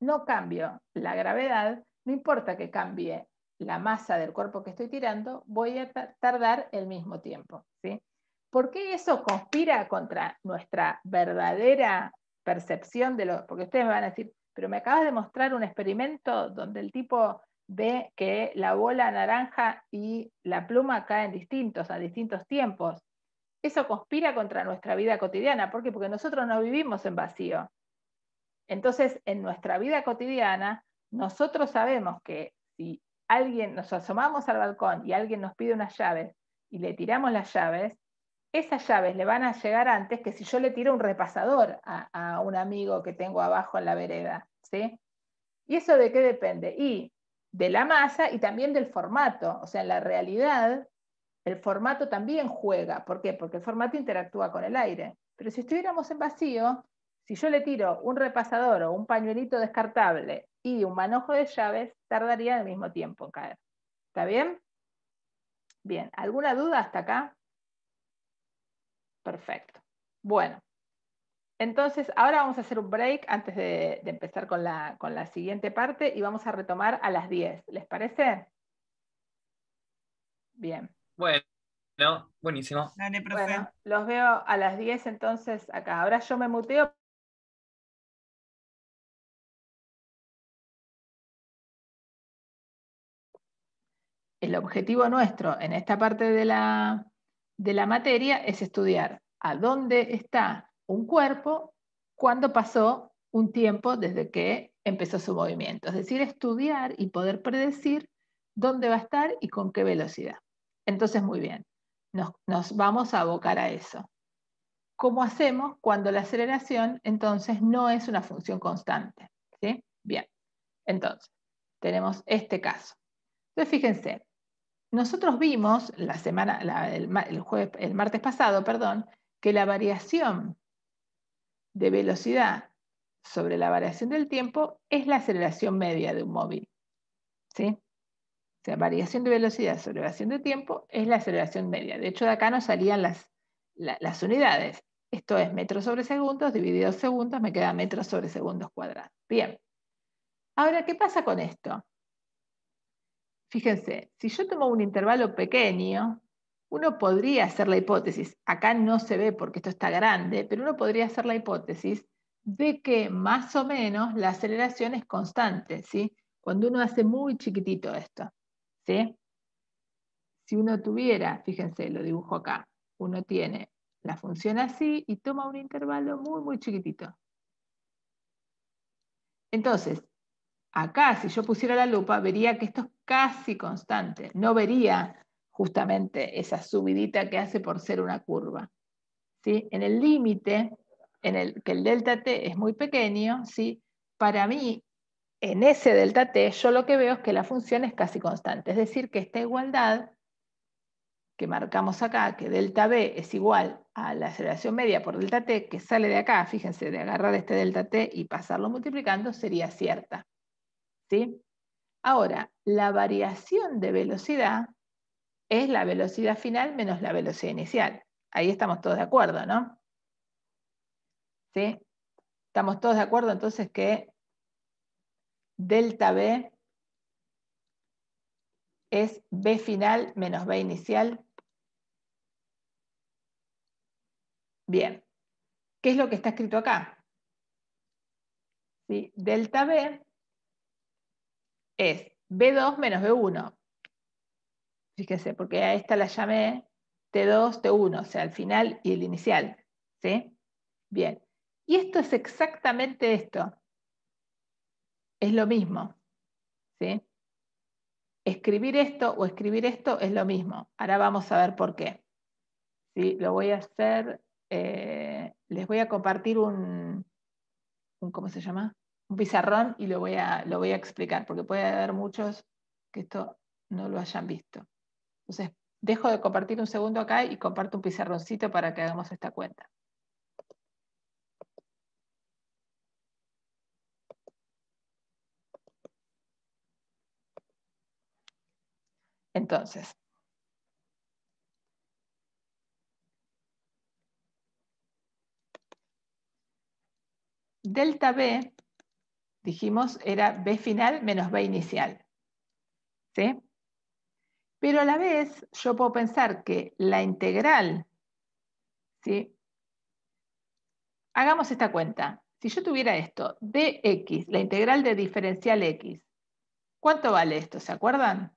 no cambio la gravedad, no importa que cambie la masa del cuerpo que estoy tirando, voy a tardar el mismo tiempo, ¿sí? ¿Por qué eso conspira contra nuestra verdadera percepción de lo? Porque ustedes me van a decir, pero me acabas de mostrar un experimento donde el tipo ve que la bola naranja y la pluma caen a distintos tiempos. Eso conspira contra nuestra vida cotidiana. ¿Por qué? Porque nosotros no vivimos en vacío. Entonces, en nuestra vida cotidiana, nosotros sabemos que si nos asomamos al balcón y alguien nos pide unas llaves y le tiramos las llaves, esas llaves le van a llegar antes que si yo le tiro un repasador a un amigo que tengo abajo en la vereda, ¿sí? ¿Y eso de qué depende? Y de la masa y también del formato. O sea, en la realidad, el formato también juega. ¿Por qué? Porque el formato interactúa con el aire. Pero si estuviéramos en vacío, si yo le tiro un repasador o un pañuelito descartable y un manojo de llaves, tardaría el mismo tiempo en caer. ¿Está bien? Bien, ¿alguna duda hasta acá? Perfecto. Bueno, entonces ahora vamos a hacer un break antes de empezar con la siguiente parte y vamos a retomar a las 10. ¿Les parece? Bien. Bueno, buenísimo. Dale, profe. Bueno, los veo a las 10 entonces acá. Ahora yo me muteo. El objetivo nuestro en esta parte de la materia es estudiar a dónde está un cuerpo cuando pasó un tiempo desde que empezó su movimiento. Es decir, estudiar y poder predecir dónde va a estar y con qué velocidad. Entonces, muy bien, nos vamos a abocar a eso. ¿Cómo hacemos cuando la aceleración entonces no es una función constante? ¿Sí? Bien, entonces, tenemos este caso. Entonces, fíjense, nosotros vimos el martes pasado, que la variación de velocidad sobre la variación del tiempo es la aceleración media de un móvil. ¿Sí? O sea, variación de velocidad sobre variación de tiempo es la aceleración media. De hecho, de acá nos salían las unidades. Esto es metros sobre segundos, dividido segundos, me queda metros sobre segundos cuadrados. Bien. Ahora, ¿qué pasa con esto? Fíjense, si yo tomo un intervalo pequeño, uno podría hacer la hipótesis, acá no se ve porque esto está grande, pero uno podría hacer la hipótesis de que más o menos la aceleración es constante, ¿sí? Cuando uno hace muy chiquitito esto, ¿sí? Si uno tuviera, fíjense, lo dibujo acá, uno tiene la función así y toma un intervalo muy, muy chiquitito. Entonces, acá, si yo pusiera la lupa, vería que esto es casi constante. No vería justamente esa subidita que hace por ser una curva. ¿Sí? En el límite, en el que el delta t es muy pequeño, ¿sí? Para mí, en ese delta t, yo lo que veo es que la función es casi constante. Es decir, que esta igualdad que marcamos acá, que delta b es igual a la aceleración media por delta t, que sale de acá, fíjense, de agarrar este delta t y pasarlo multiplicando, sería cierta. ¿Sí? Ahora, la variación de velocidad es la velocidad final menos la velocidad inicial. Ahí estamos todos de acuerdo, ¿no? ¿Sí? Estamos todos de acuerdo entonces que delta b es b final menos b inicial. Bien. ¿Qué es lo que está escrito acá? ¿Sí? Delta b es b2 menos b1. Fíjese, porque a esta la llamé T2, T1, o sea, el final y el inicial. ¿Sí? Bien. Y esto es exactamente esto. Es lo mismo. ¿Sí? Escribir esto o escribir esto es lo mismo. Ahora vamos a ver por qué. ¿Sí? Lo voy a hacer, les voy a compartir ¿cómo se llama? Un pizarrón y lo voy a explicar, porque puede haber muchos que esto no lo hayan visto. Entonces, dejo de compartir un segundo acá y comparto un pizarroncito para que hagamos esta cuenta. Entonces, delta B, dijimos, era B final menos B inicial. ¿Sí? Pero a la vez yo puedo pensar que la integral, ¿sí? Hagamos esta cuenta. Si yo tuviera esto, dx, la integral de diferencial x, ¿cuánto vale esto? ¿Se acuerdan?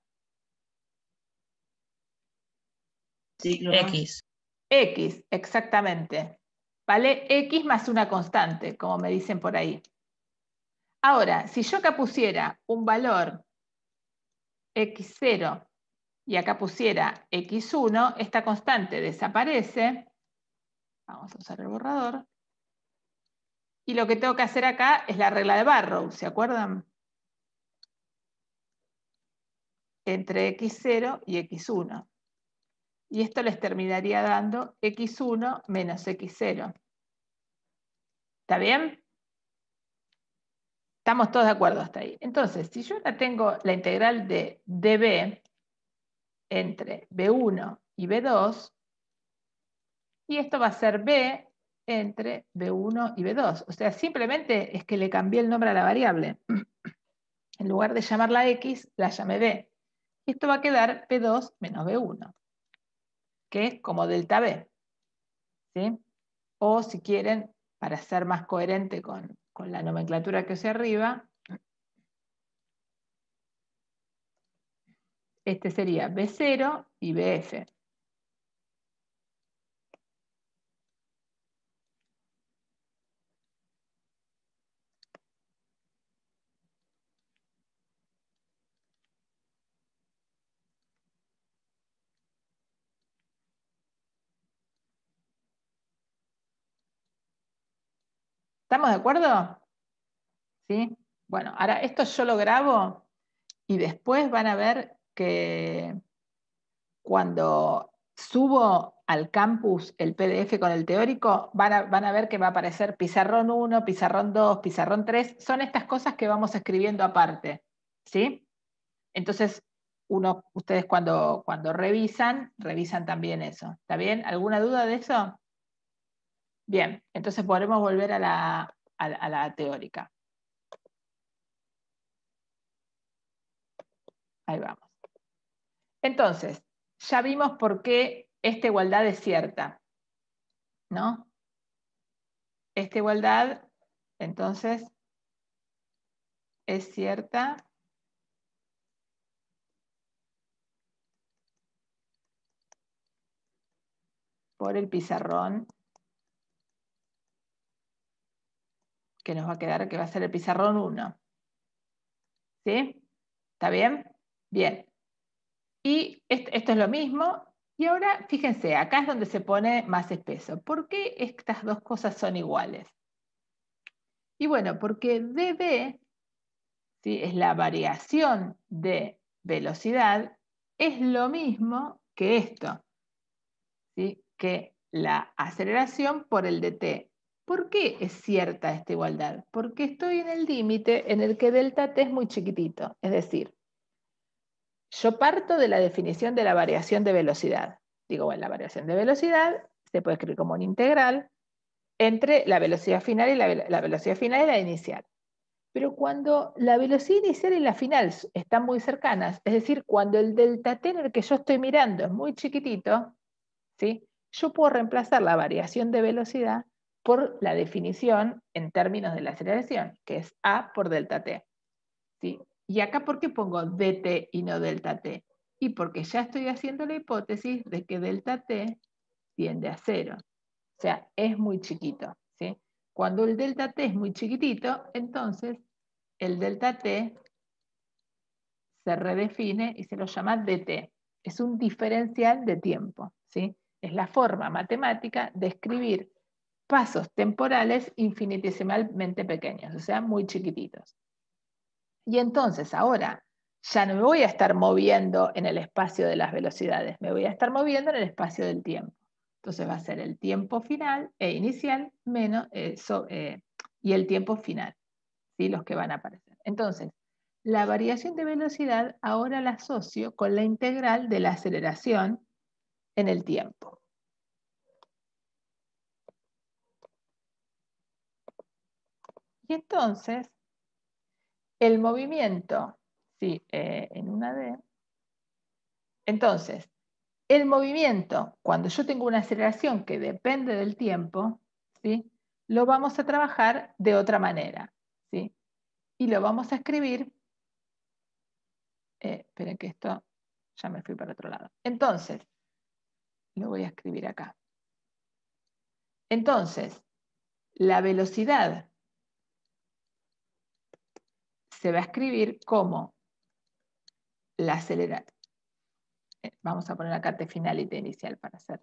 X. X, exactamente. Vale x más una constante, como me dicen por ahí. Ahora, si yo acá pusiera un valor x0 y acá pusiera x1, esta constante desaparece. Vamos a usar el borrador. Y lo que tengo que hacer acá es la regla de Barrow, ¿se acuerdan? Entre x0 y x1. Y esto les terminaría dando x1 menos x0. ¿Está bien? Estamos todos de acuerdo hasta ahí. Entonces, si yo ahora tengo la integral de db entre b1 y b2, y esto va a ser b entre b1 y b2. O sea, simplemente es que le cambié el nombre a la variable. En lugar de llamarla x, la llamé b. Esto va a quedar b2 menos b1, que es como delta b. ¿Sí? O si quieren, para ser más coherente con la nomenclatura que os arriba, este sería B0 y BF. ¿Estamos de acuerdo? ¿Sí? Bueno, ahora esto yo lo grabo y después van a ver que cuando subo al campus el PDF con el teórico, van a ver que va a aparecer pizarrón 1, pizarrón 2, pizarrón 3. Son estas cosas que vamos escribiendo aparte. ¿Sí? Entonces, ustedes cuando revisan también eso. ¿Está bien? ¿Alguna duda de eso? Bien, entonces podremos volver a la teórica. Ahí vamos. Entonces, ya vimos por qué esta igualdad es cierta, ¿no? Esta igualdad, entonces, es cierta por el pizarrón que nos va a quedar, que va a ser el pizarrón 1. ¿Sí? ¿Está bien? Bien. Y esto es lo mismo. Y ahora, fíjense, acá es donde se pone más espeso. ¿Por qué estas dos cosas son iguales? Y bueno, porque dB, ¿sí?, es la variación de velocidad, es lo mismo que esto, ¿sí?, que la aceleración por el dt. ¿Por qué es cierta esta igualdad? Porque estoy en el límite en el que delta t es muy chiquitito. Es decir, yo parto de la definición de la variación de velocidad. Digo, bueno, la variación de velocidad se puede escribir como una integral entre la velocidad final y la velocidad final y la inicial. Pero cuando la velocidad inicial y la final están muy cercanas, es decir, cuando el delta t en el que yo estoy mirando es muy chiquitito, ¿sí?, yo puedo reemplazar la variación de velocidad por la definición en términos de la aceleración, que es a por delta t. ¿Sí? Y acá, ¿por qué pongo dt y no delta t? Y porque ya estoy haciendo la hipótesis de que delta t tiende a 0. O sea, es muy chiquito. ¿Sí? Cuando el delta t es muy chiquitito, entonces el delta t se redefine y se lo llama dt. Es un diferencial de tiempo. ¿Sí? Es la forma matemática de escribir pasos temporales infinitesimalmente pequeños, o sea, muy chiquititos. Y entonces ahora ya no me voy a estar moviendo en el espacio de las velocidades, me voy a estar moviendo en el espacio del tiempo. Entonces va a ser el tiempo final e inicial menos y el tiempo final, ¿sí?, los que van a aparecer. Entonces, la variación de velocidad ahora la asocio con la integral de la aceleración en el tiempo. Y entonces, el movimiento, sí, en una D. Entonces, el movimiento, cuando yo tengo una aceleración que depende del tiempo, ¿sí?, lo vamos a trabajar de otra manera, ¿sí? Y lo vamos a escribir, esperen que esto, ya me fui para otro lado. Entonces, lo voy a escribir acá. Entonces, la velocidad se va a escribir como la aceleración. Vamos a poner acá T final y T inicial para hacer.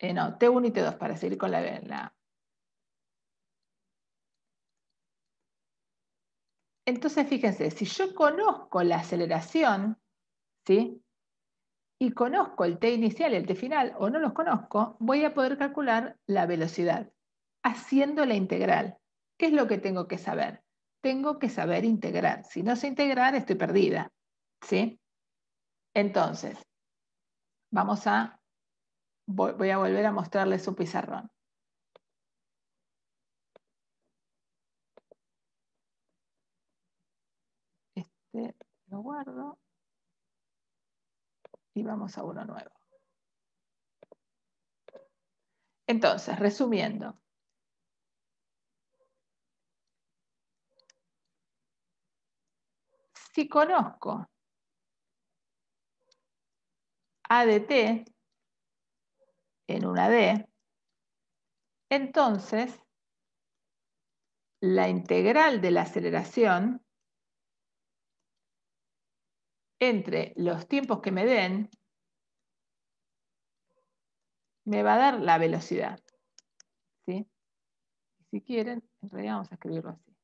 No, T1 y T2 para seguir con la. Entonces, fíjense, si yo conozco la aceleración, ¿sí?, y conozco el T inicial y el T final, o no los conozco, voy a poder calcular la velocidad haciendo la integral. ¿Qué es lo que tengo que saber? Tengo que saber integrar. Si no sé integrar, estoy perdida, ¿sí? Entonces, voy a volver a mostrarles su pizarrón. Lo guardo y vamos a uno nuevo. Entonces, resumiendo. Si conozco A de t en una D, entonces la integral de la aceleración entre los tiempos que me den me va a dar la velocidad. ¿Sí? Si quieren, en realidad vamos a escribirlo así.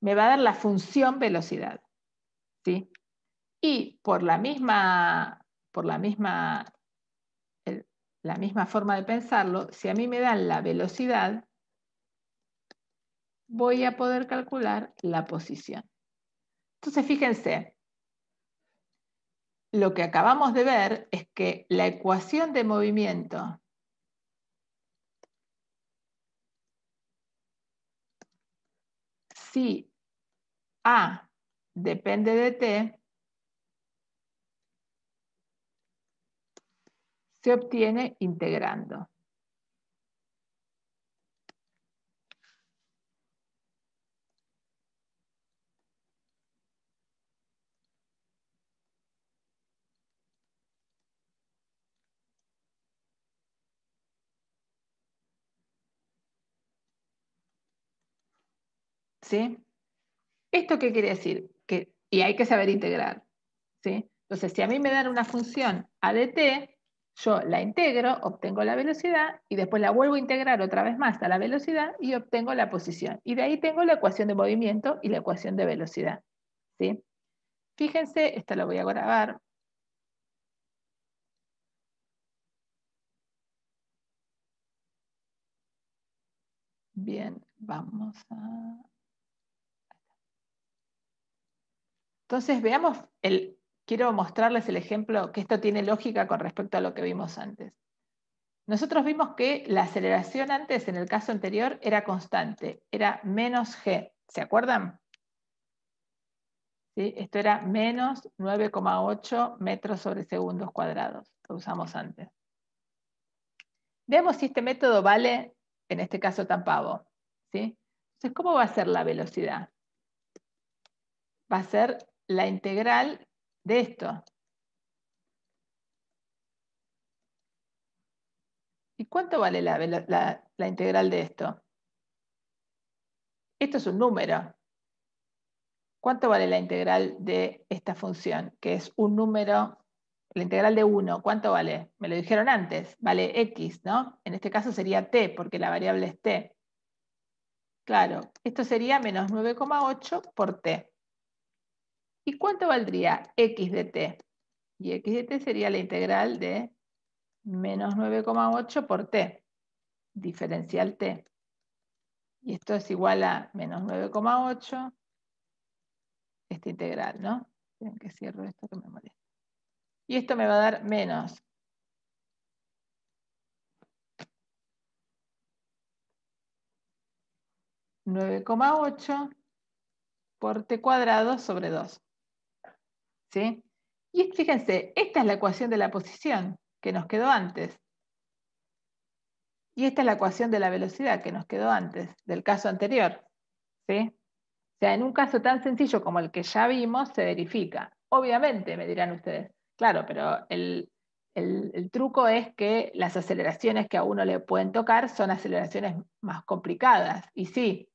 Me va a dar la función velocidad. ¿Sí? Y por la misma forma de pensarlo, si a mí me dan la velocidad, voy a poder calcular la posición. Entonces, fíjense, lo que acabamos de ver es que la ecuación de movimiento si A depende de t, se obtiene integrando. ¿sí? ¿Esto qué quiere decir? Y hay que saber integrar, ¿sí? Entonces, si a mí me dan una función a de t, yo la integro, obtengo la velocidad, y después la vuelvo a integrar otra vez más a la velocidad y obtengo la posición. Y de ahí tengo la ecuación de movimiento y la ecuación de velocidad, ¿sí? Fíjense, esto lo voy a grabar. Bien, vamos a... Entonces, veamos, quiero mostrarles el ejemplo, que esto tiene lógica con respecto a lo que vimos antes. Nosotros vimos que la aceleración antes, en el caso anterior, era constante, era menos g. ¿Se acuerdan? ¿Sí? Esto era menos 9,8 metros sobre segundos cuadrados. Lo usamos antes. Veamos si este método vale, en este caso tan pavo, ¿sí? Entonces, ¿cómo va a ser la velocidad? Va a ser la integral de esto. ¿Y cuánto vale la integral de esto? Esto es un número. ¿Cuánto vale la integral de esta función? Que es un número, la integral de 1, ¿cuánto vale? Me lo dijeron antes, vale x, ¿no? En este caso sería t, porque la variable es t. Claro, esto sería menos 9,8 por t. ¿Y cuánto valdría x de t? Y x de t sería la integral de menos 9,8 por t, diferencial t. Y esto es igual a menos 9,8, esta integral, ¿no? Miren que cierro esto que me molesta. Y esto me va a dar menos 9,8 por t cuadrado sobre 2. ¿Sí? Y fíjense, esta es la ecuación de la posición que nos quedó antes. Y esta es la ecuación de la velocidad que nos quedó antes, del caso anterior. ¿Sí? O sea, en un caso tan sencillo como el que ya vimos, se verifica. Obviamente, me dirán ustedes, claro, pero el truco es que las aceleraciones que a uno le pueden tocar son aceleraciones más complicadas. Y sí,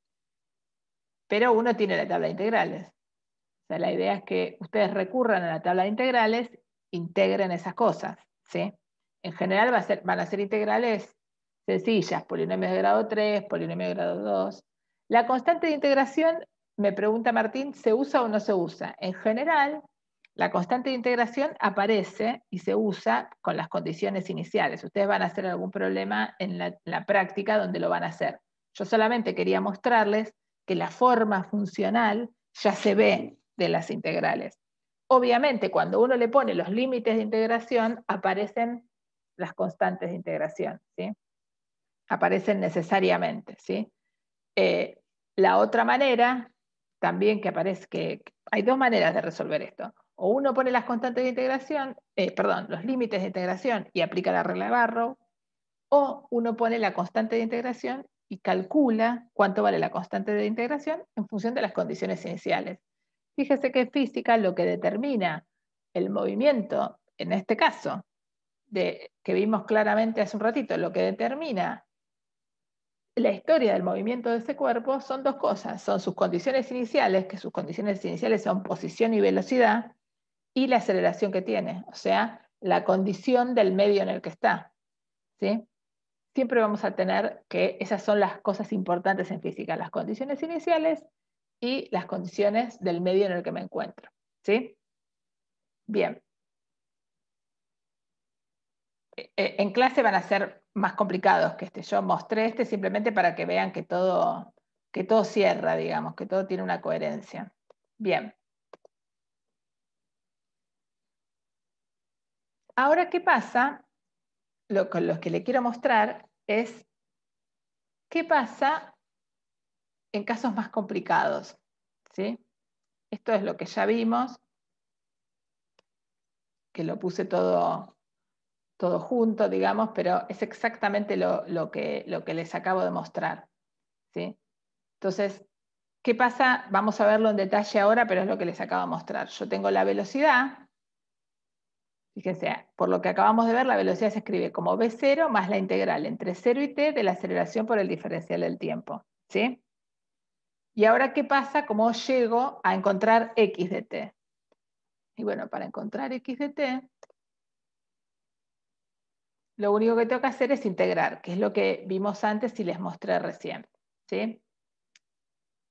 pero uno tiene la tabla de integrales. O sea, la idea es que ustedes recurran a la tabla de integrales, integren esas cosas, ¿sí? En general van a ser integrales sencillas, polinomios de grado 3, polinomios de grado 2. La constante de integración, me pregunta Martín, ¿se usa o no se usa? En general, la constante de integración aparece y se usa con las condiciones iniciales. Ustedes van a hacer algún problema en la práctica donde lo van a hacer. Yo solamente quería mostrarles que la forma funcional ya se ve de las integrales. Obviamente, cuando uno le pone los límites de integración, aparecen las constantes de integración, ¿sí? Aparecen necesariamente, ¿sí? La otra manera, también que aparece, que hay dos maneras de resolver esto. O uno pone las constantes de integración, los límites de integración y aplica la regla de Barrow, o uno pone la constante de integración y calcula cuánto vale la constante de integración en función de las condiciones iniciales. Fíjese que en física lo que determina el movimiento, en este caso, que vimos claramente hace un ratito, lo que determina la historia del movimiento de ese cuerpo son dos cosas, son sus condiciones iniciales, que sus condiciones iniciales son posición y velocidad, y la aceleración que tiene, o sea, la condición del medio en el que está, ¿sí? Siempre vamos a tener que esas son las cosas importantes en física, las condiciones iniciales y las condiciones del medio en el que me encuentro, ¿sí? Bien. En clase van a ser más complicados que este. Yo mostré este simplemente para que vean que todo cierra, digamos, que todo tiene una coherencia. Bien. Ahora, ¿qué pasa? Lo que le quiero mostrar es qué pasa en casos más complicados, ¿sí? Esto es lo que ya vimos, que lo puse todo junto, digamos, pero es exactamente lo que les acabo de mostrar, ¿sí? Entonces, ¿qué pasa? Vamos a verlo en detalle ahora, pero es lo que les acabo de mostrar. Yo tengo la velocidad, fíjense, por lo que acabamos de ver, la velocidad se escribe como v0 más la integral entre 0 y t de la aceleración por el diferencial del tiempo, ¿sí? ¿Y ahora qué pasa? ¿Cómo llego a encontrar x de t? Y bueno, para encontrar x de t, lo único que tengo que hacer es integrar, que es lo que vimos antes y les mostré recién, ¿sí?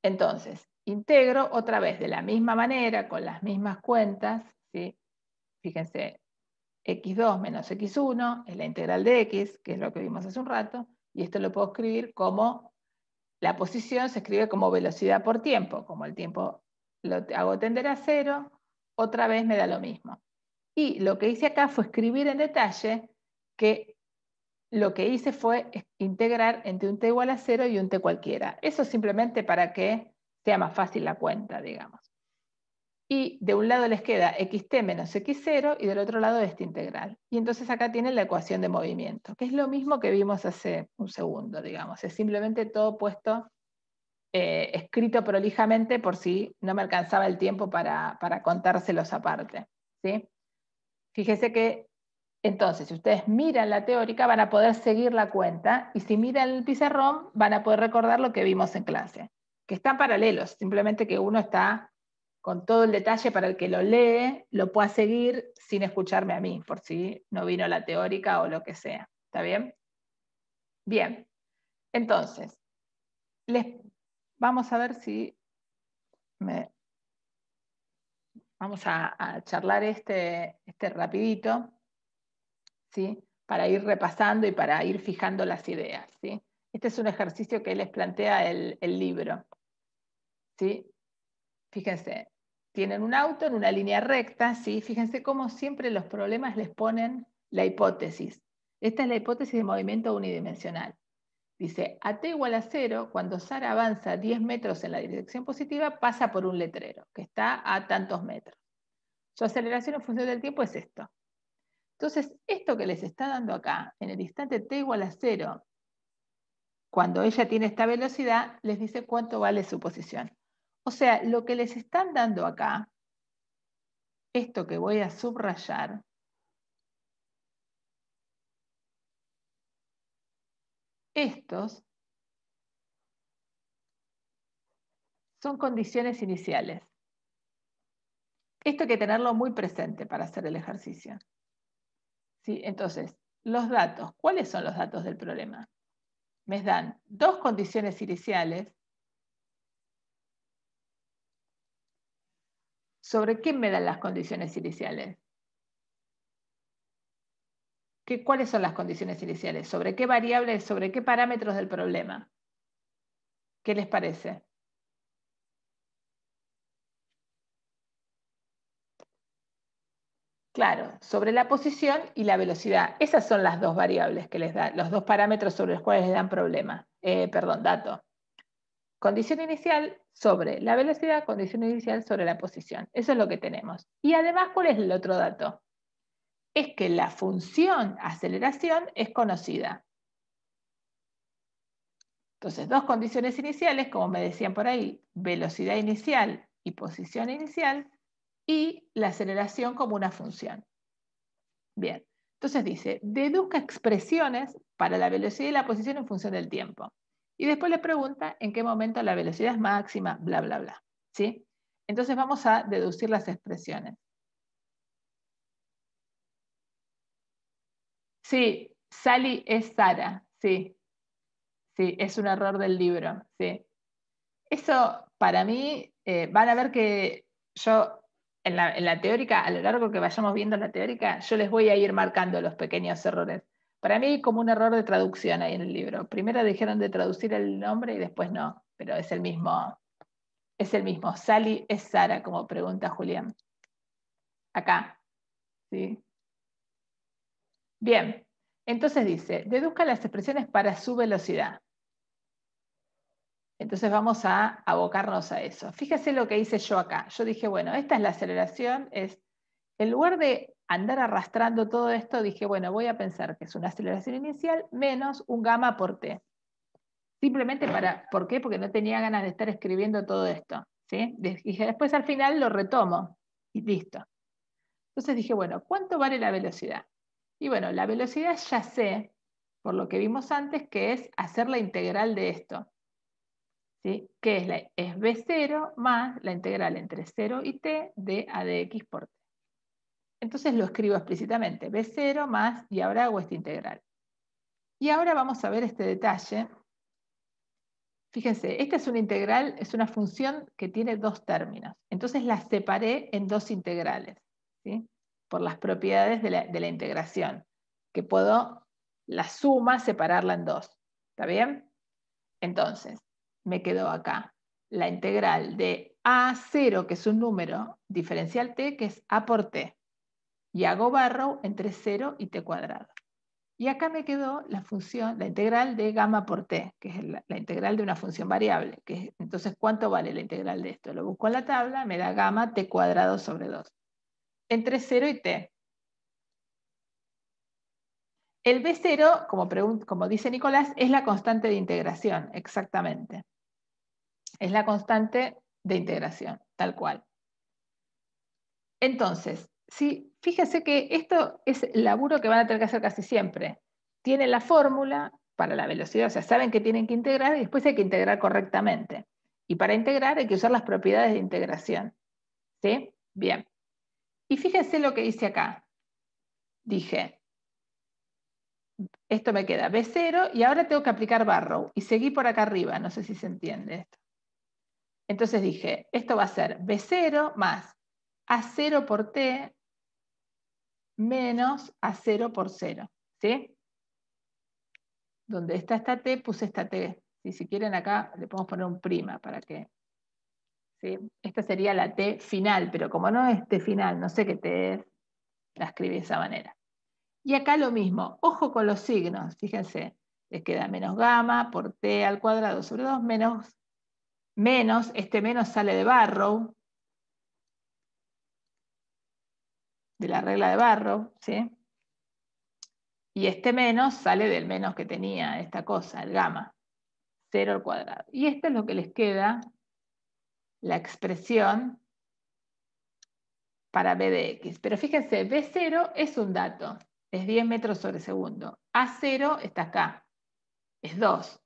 Entonces, integro otra vez de la misma manera, con las mismas cuentas, ¿sí? Fíjense, x2 menos x1 es la integral de x, que es lo que vimos hace un rato, y esto lo puedo escribir como, la posición se escribe como velocidad por tiempo, como el tiempo lo hago tender a 0, otra vez me da lo mismo. Y lo que hice acá fue escribir en detalle que lo que hice fue integrar entre un t igual a 0 y un t cualquiera. Eso simplemente para que sea más fácil la cuenta, digamos. Y de un lado les queda xt menos x0 y del otro lado esta integral. Y entonces acá tienen la ecuación de movimiento, que es lo mismo que vimos hace un segundo, digamos. Es simplemente todo puesto, escrito prolijamente por si no me alcanzaba el tiempo para contárselos aparte, ¿sí? Fíjese que entonces, si ustedes miran la teórica, van a poder seguir la cuenta, y si miran el pizarrón, van a poder recordar lo que vimos en clase, que están paralelos, simplemente que uno está con todo el detalle para el que lo lee, lo pueda seguir sin escucharme a mí, por si no vino la teórica o lo que sea. ¿Está bien? Bien. Entonces, vamos a ver si vamos a charlar este rapidito, ¿sí? Para ir repasando y para ir fijando las ideas, ¿sí? Este es un ejercicio que les plantea el libro, ¿sí? Fíjense, tienen un auto en una línea recta, ¿sí? Fíjense cómo siempre los problemas les ponen la hipótesis. Esta es la hipótesis de movimiento unidimensional. Dice, a t igual a 0, cuando Sara avanza 10 metros en la dirección positiva, pasa por un letrero, que está a tantos metros. Su aceleración en función del tiempo es esto. Entonces, esto que les está dando acá, en el instante t igual a 0, cuando ella tiene esta velocidad, les dice cuánto vale su posición. O sea, lo que les están dando acá, esto que voy a subrayar, estos son condiciones iniciales. Esto hay que tenerlo muy presente para hacer el ejercicio. ¿Sí? Entonces, los datos, ¿cuáles son los datos del problema? Me dan dos condiciones iniciales. ¿Sobre qué me dan las condiciones iniciales? ¿Cuáles son las condiciones iniciales? ¿Sobre qué variables, sobre qué parámetros del problema? ¿Qué les parece? Claro, sobre la posición y la velocidad. Esas son las dos variables que les da, los dos parámetros sobre los cuales les dan dato. Condición inicial sobre la velocidad, condición inicial sobre la posición. Eso es lo que tenemos. Y además, ¿cuál es el otro dato? Es que la función aceleración es conocida. Entonces, dos condiciones iniciales, como me decían por ahí, velocidad inicial y posición inicial, y la aceleración como una función. Bien, entonces dice, deduzca expresiones para la velocidad y la posición en función del tiempo. Y después le pregunta en qué momento la velocidad es máxima, bla, bla, bla. ¿Sí? Entonces vamos a deducir las expresiones. Sí, Sally es Sara, sí. Sí, es un error del libro, sí. Eso, para mí, van a ver que yo, en la teórica, a lo largo que vayamos viendo la teórica, yo les voy a ir marcando los pequeños errores. Para mí hay como un error de traducción ahí en el libro. Primero dijeron de traducir el nombre y después no, pero es el mismo. Es el mismo. Sally es Sara, como pregunta Julián. Acá, ¿sí? Bien, entonces dice, deduzca las expresiones para su velocidad. Entonces vamos a abocarnos a eso. Fíjese lo que hice yo acá. Yo dije, bueno, esta es la aceleración, en lugar de andar arrastrando todo esto, dije, bueno, voy a pensar que es una aceleración inicial menos un gamma por t. Simplemente ¿por qué? Porque no tenía ganas de estar escribiendo todo esto, ¿sí? Dije, después al final lo retomo y listo. Entonces dije, bueno, ¿cuánto vale la velocidad? Y bueno, la velocidad ya sé, por lo que vimos antes, que es hacer la integral de esto. ¿sí? Que es B0 más la integral entre 0 y t de a de x por t. Entonces lo escribo explícitamente, B0 más, y ahora hago esta integral. Y ahora vamos a ver este detalle. Fíjense, esta es una integral, es una función que tiene dos términos. Entonces la separé en dos integrales, ¿sí? Por las propiedades de la integración, que puedo la suma separarla en dos. ¿Está bien? Entonces, me quedó acá la integral de A0, que es un número diferencial t, que es A por t. Y hago barrow entre 0 y t cuadrado. Y acá me quedó la función, la integral de gamma por t, que es la integral de una función variable. Entonces, ¿cuánto vale la integral de esto? Lo busco en la tabla, me da gamma t cuadrado sobre 2. Entre 0 y t. El B0, como dice Nicolás, es la constante de integración, exactamente. Es la constante de integración, tal cual. Entonces, sí, fíjense que esto es el laburo que van a tener que hacer casi siempre. Tienen la fórmula para la velocidad, o sea, saben que tienen que integrar y después hay que integrar correctamente. Y para integrar hay que usar las propiedades de integración. ¿Sí? Bien. Y fíjense lo que hice acá. Dije, esto me queda B0 y ahora tengo que aplicar barrow. Y seguí por acá arriba, no sé si se entiende esto. Entonces dije, esto va a ser B0 más A0 por T menos A0 por 0. ¿Sí? Donde está esta T, puse esta T. Si quieren acá le podemos poner un prima para que... ¿sí? Esta sería la T final, pero como no es T final, no sé qué T es, la escribí de esa manera. Y acá lo mismo, ojo con los signos, fíjense, les queda menos gamma por T al cuadrado sobre 2 menos, este menos sale de Barrow, de la regla de Barrow, ¿sí? Y este menos sale del menos que tenía esta cosa, el gamma, 0 al cuadrado. Y esto es lo que les queda, la expresión para B de X. Pero fíjense, B0 es un dato, es 10 metros sobre segundo. A0 está acá, es 2.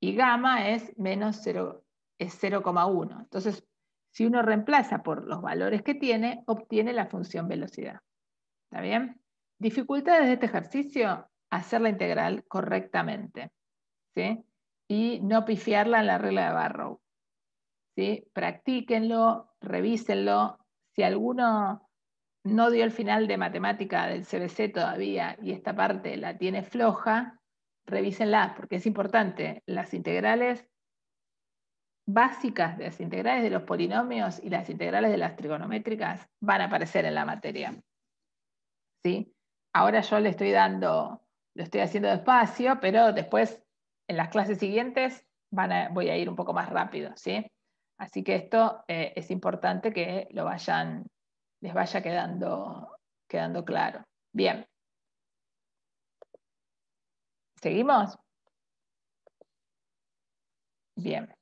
Y gamma es menos 0, es 0,1. Entonces, si uno reemplaza por los valores que tiene, obtiene la función velocidad. ¿Está bien? Dificultades de este ejercicio, hacer la integral correctamente, ¿sí? Y no pifiarla en la regla de Barrow, ¿sí? Practíquenlo, revísenlo. Si alguno no dio el final de matemática del CBC todavía y esta parte la tiene floja, revísenla, porque es importante. Las integrales básicas, de las integrales de los polinomios y las integrales de las trigonométricas van a aparecer en la materia. ¿Sí? Ahora yo le estoy dando, lo estoy haciendo despacio, pero después en las clases siguientes voy a ir un poco más rápido, ¿sí? Así que esto es importante que les vaya quedando claro. Bien. ¿Seguimos? Bien.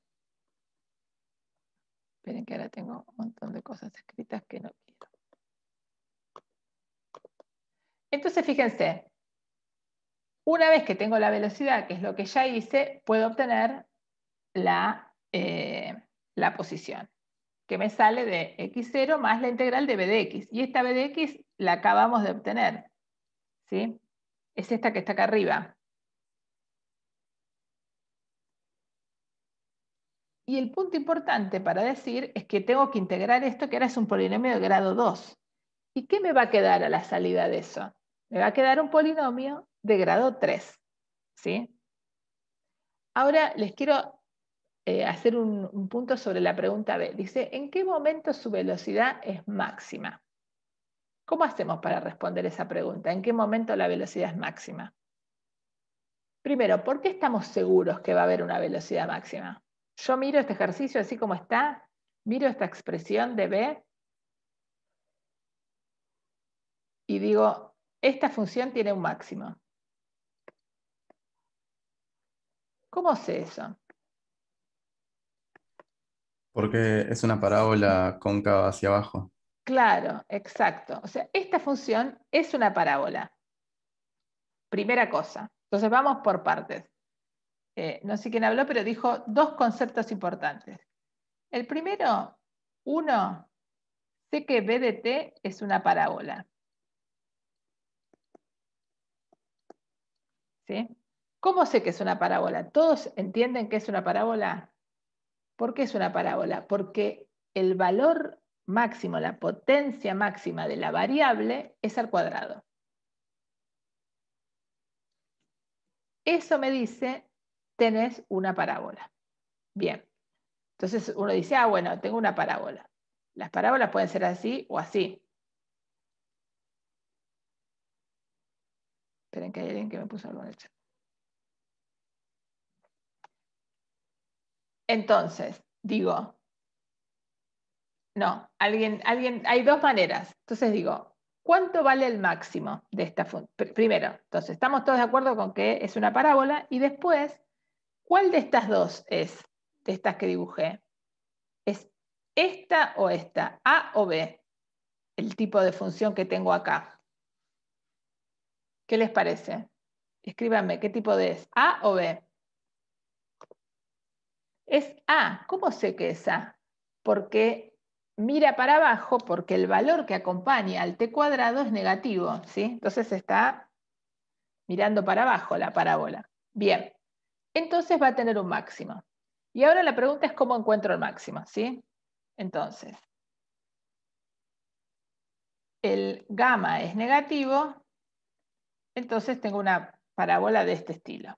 Esperen que ahora tengo un montón de cosas escritas que no quiero. Entonces, fíjense, una vez que tengo la velocidad, que es lo que ya hice, puedo obtener la posición, que me sale de x0 más la integral de b de x. Y esta b de x la acabamos de obtener, ¿sí? Es esta que está acá arriba. Y el punto importante para decir es que tengo que integrar esto, que ahora es un polinomio de grado 2. ¿Y qué me va a quedar a la salida de eso? Me va a quedar un polinomio de grado 3, ¿sí? Ahora les quiero hacer un punto sobre la pregunta B. Dice, ¿en qué momento su velocidad es máxima? ¿Cómo hacemos para responder esa pregunta? ¿En qué momento la velocidad es máxima? Primero, ¿por qué estamos seguros que va a haber una velocidad máxima? Yo miro este ejercicio así como está, miro esta expresión de B y digo, esta función tiene un máximo. ¿Cómo sé eso? Porque es una parábola cóncava hacia abajo. Claro, exacto. O sea, esta función es una parábola. Primera cosa. Entonces vamos por partes. no sé quién habló, pero dijo dos conceptos importantes. El primero, uno, sé que B de T es una parábola. ¿Sí? ¿Cómo sé que es una parábola? ¿Todos entienden que es una parábola? ¿Por qué es una parábola? Porque el valor máximo, la potencia máxima de la variable es al cuadrado. Eso me dice, tenés una parábola. Bien. Entonces uno dice, ah, bueno, tengo una parábola. Las parábolas pueden ser así o así. Esperen que hay alguien que me puso algo en el chat. Entonces, digo, no, hay dos maneras. Entonces digo, ¿cuánto vale el máximo de esta función? Primero, entonces, estamos todos de acuerdo con que es una parábola y después, ¿cuál de estas dos es? De estas que dibujé. ¿Es esta o esta? ¿A o B? El tipo de función que tengo acá. ¿Qué les parece? Escríbanme, ¿qué tipo de es? ¿A o B? Es A. ¿Cómo sé que es A? Porque mira para abajo, porque el valor que acompaña al t cuadrado es negativo, ¿sí? Entonces está mirando para abajo la parábola. Bien, entonces va a tener un máximo. Y ahora la pregunta es cómo encuentro el máximo, ¿sí? Entonces, el gamma es negativo, entonces tengo una parábola de este estilo.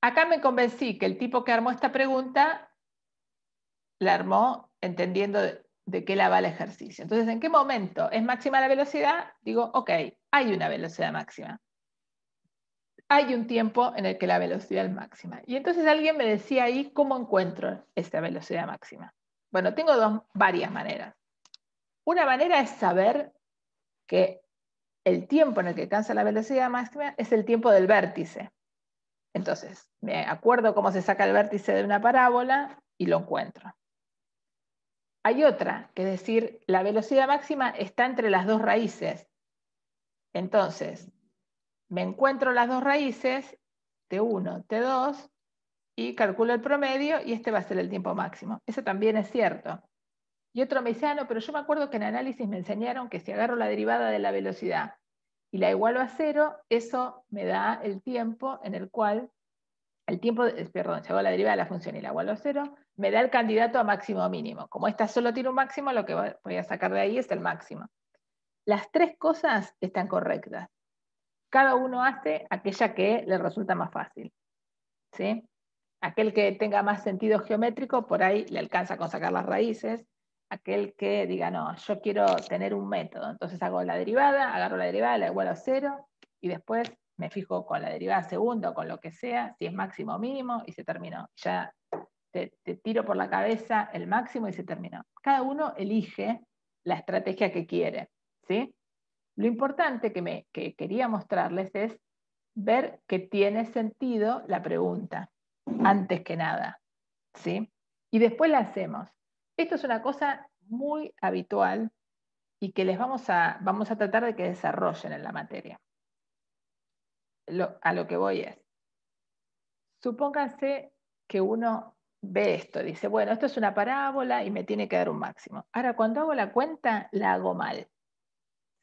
Acá me convencí que el tipo que armó esta pregunta la armó entendiendo de qué la va el ejercicio. Entonces, ¿en qué momento es máxima la velocidad? Digo, ok, hay una velocidad máxima. Hay un tiempo en el que la velocidad es máxima. Y entonces alguien me decía ahí, ¿cómo encuentro esta velocidad máxima? Bueno, tengo varias maneras. Una manera es saber que el tiempo en el que alcanza la velocidad máxima es el tiempo del vértice. Entonces, me acuerdo cómo se saca el vértice de una parábola y lo encuentro. Hay otra, que es decir, la velocidad máxima está entre las dos raíces. Entonces, me encuentro las dos raíces, T1, T2, y calculo el promedio y este va a ser el tiempo máximo. Eso también es cierto. Y otro me dice, ah, no, pero yo me acuerdo que en análisis me enseñaron que si agarro la derivada de la velocidad y la igualo a 0, eso me da el tiempo en el cual, si hago la derivada de la función y la igualo a 0, me da el candidato a máximo o mínimo. Como esta solo tiene un máximo, lo que voy a sacar de ahí es el máximo. Las tres cosas están correctas. Cada uno hace aquella que le resulta más fácil. ¿Sí? Aquel que tenga más sentido geométrico, por ahí le alcanza con sacar las raíces. Aquel que diga, no, yo quiero tener un método. Entonces hago la derivada, agarro la derivada, la igualo a 0, y después me fijo con la derivada segunda o con lo que sea, si es máximo o mínimo, y se terminó. Ya te tiro por la cabeza el máximo y se terminó. Cada uno elige la estrategia que quiere. ¿Sí? Lo importante que quería mostrarles es ver que tiene sentido la pregunta, antes que nada. ¿Sí? Y después la hacemos. Esto es una cosa muy habitual y que les vamos a tratar de que desarrollen en la materia. A lo que voy es, supónganse que uno ve esto, dice, bueno, esto es una parábola y me tiene que dar un máximo. Ahora, cuando hago la cuenta, la hago mal.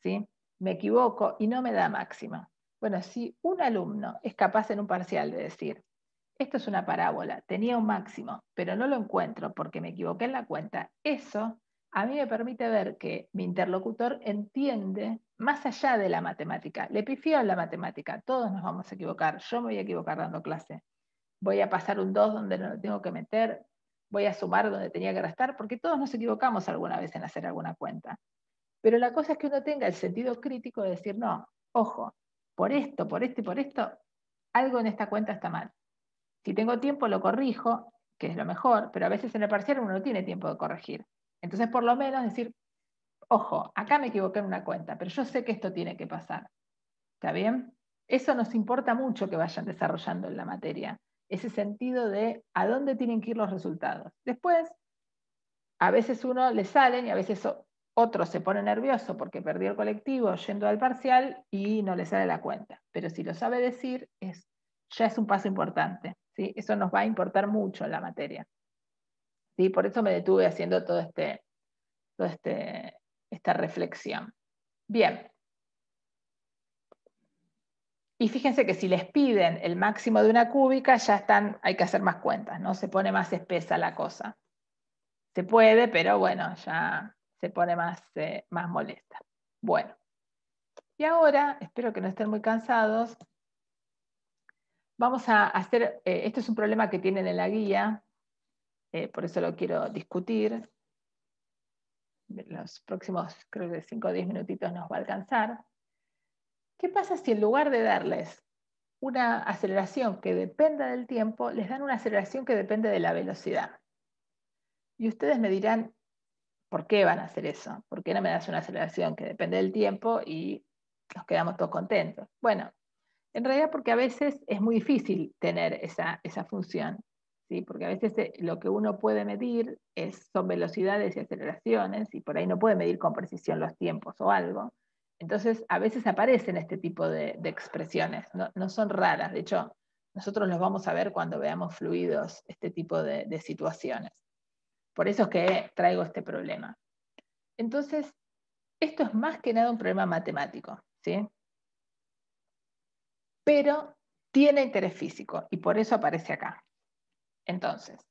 ¿Sí? Me equivoco y no me da máximo. Bueno, si un alumno es capaz en un parcial de decir, esto es una parábola, tenía un máximo, pero no lo encuentro porque me equivoqué en la cuenta, eso a mí me permite ver que mi interlocutor entiende más allá de la matemática. Le pifió en la matemática, todos nos vamos a equivocar, yo me voy a equivocar dando clase. Voy a pasar un 2 donde no lo tengo que meter, voy a sumar donde tenía que restar, porque todos nos equivocamos alguna vez en hacer alguna cuenta. Pero la cosa es que uno tenga el sentido crítico de decir, no, ojo, por esto, y por esto, algo en esta cuenta está mal. Si tengo tiempo lo corrijo, que es lo mejor, pero a veces en el parcial uno no tiene tiempo de corregir. Entonces, por lo menos decir, ojo, acá me equivoqué en una cuenta, pero yo sé que esto tiene que pasar. ¿Está bien? Eso nos importa mucho que vayan desarrollando en la materia. Ese sentido de a dónde tienen que ir los resultados. Después, a veces uno le salen y a veces otro se pone nervioso porque perdió el colectivo yendo al parcial y no le sale la cuenta. Pero si lo sabe decir, ya es un paso importante, ¿sí? Eso nos va a importar mucho en la materia. ¿Sí? Por eso me detuve haciendo esta reflexión. Bien. Y fíjense que si les piden el máximo de una cúbica, hay que hacer más cuentas, ¿no? Se pone más espesa la cosa. Se puede, pero bueno, ya se pone más molesta. Bueno. Y ahora, espero que no estén muy cansados, vamos a hacer, este es un problema que tienen en la guía, por eso lo quiero discutir. Los próximos, creo que 5 o 10 minutitos nos va a alcanzar. ¿Qué pasa si en lugar de darles una aceleración que dependa del tiempo, les dan una aceleración que depende de la velocidad? Y ustedes me dirán, ¿por qué van a hacer eso? ¿Por qué no me das una aceleración que depende del tiempo y nos quedamos todos contentos? Bueno, en realidad porque a veces es muy difícil tener esa función, ¿sí? Porque a veces lo que uno puede medir son velocidades y aceleraciones, y por ahí no puede medir con precisión los tiempos o algo. Entonces, a veces aparecen este tipo de expresiones, no son raras. De hecho, nosotros los vamos a ver cuando veamos fluidos, este tipo de situaciones. Por eso es que traigo este problema. Entonces, esto es más que nada un problema matemático, ¿sí? Pero tiene interés físico y por eso aparece acá. Entonces,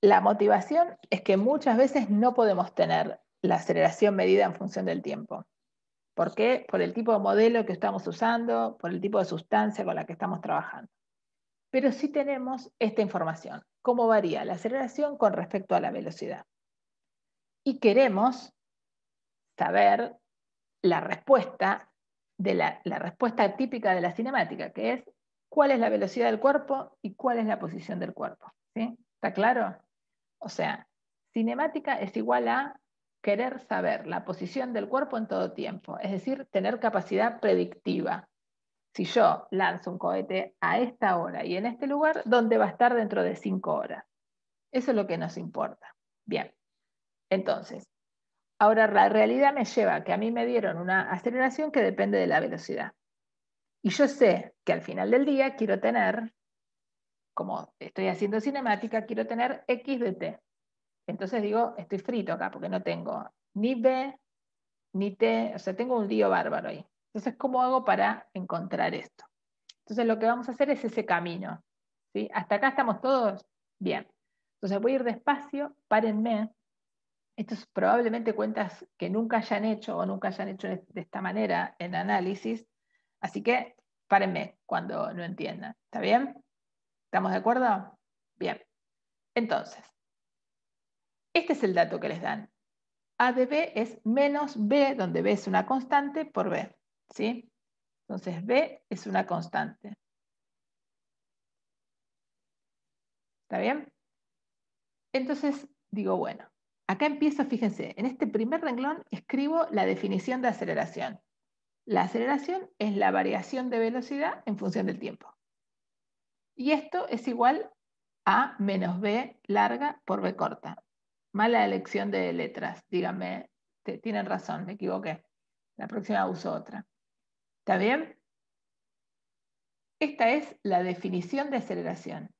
la motivación es que muchas veces no podemos tener la aceleración medida en función del tiempo. ¿Por qué? Por el tipo de modelo que estamos usando, por el tipo de sustancia con la que estamos trabajando. Pero sí tenemos esta información, cómo varía la aceleración con respecto a la velocidad. Y queremos saber la respuesta la respuesta típica de la cinemática, que es cuál es la velocidad del cuerpo y cuál es la posición del cuerpo. ¿Sí? ¿Está claro? O sea, cinemática es igual a querer saber la posición del cuerpo en todo tiempo, es decir, tener capacidad predictiva. Si yo lanzo un cohete a esta hora y en este lugar, ¿dónde va a estar dentro de 5 horas? Eso es lo que nos importa. Bien, entonces, ahora la realidad me lleva a que a mí me dieron una aceleración que depende de la velocidad. Y yo sé que al final del día quiero tener, como estoy haciendo cinemática, quiero tener X de T. Entonces digo, estoy frito acá porque no tengo ni B ni T, o sea, tengo un lío bárbaro ahí. Entonces, ¿cómo hago para encontrar esto? Entonces lo que vamos a hacer es ese camino. ¿Sí? ¿Hasta acá estamos todos? Bien. Entonces voy a ir despacio, párenme. Esto es probablemente cuentas que nunca hayan hecho o nunca hayan hecho de esta manera en análisis. Así que párenme cuando no entiendan. ¿Está bien? ¿Estamos de acuerdo? Bien. Entonces, este es el dato que les dan. A de B es menos B, donde B es una constante, por B. ¿Sí? Entonces, B es una constante. ¿Está bien? Entonces, digo, bueno, acá empiezo, fíjense, en este primer renglón escribo la definición de aceleración. La aceleración es la variación de velocidad en función del tiempo. Y esto es igual a menos B larga por B corta. Mala elección de letras, díganme, tienen razón, me equivoqué. La próxima uso otra. ¿Está bien? Esta es la definición de aceleración.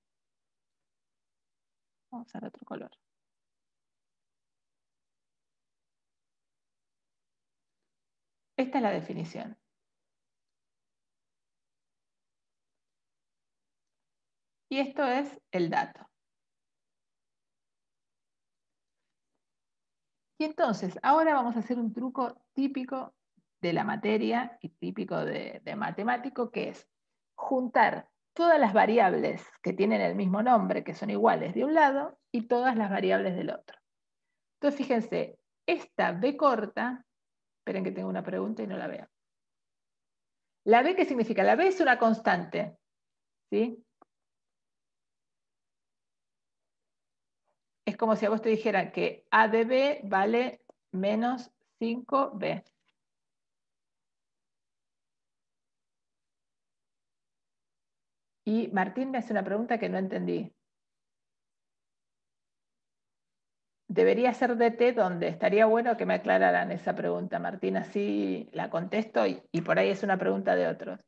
Vamos a usar otro color. Esta es la definición. Y esto es el dato. Y entonces, ahora vamos a hacer un truco típico de la materia y típico de matemático, que es juntar todas las variables que tienen el mismo nombre, que son iguales de un lado, y todas las variables del otro. Entonces, fíjense, esta B corta, esperen que tengo una pregunta y no la veo. ¿La B qué significa? La B es una constante, ¿sí? Es como si a vos te dijeran que A de B vale menos 5B. Y Martín me hace una pregunta que no entendí. debería ser dt, ¿dónde? Estaría bueno que me aclararan esa pregunta, Martín, así la contesto y por ahí es una pregunta de otros.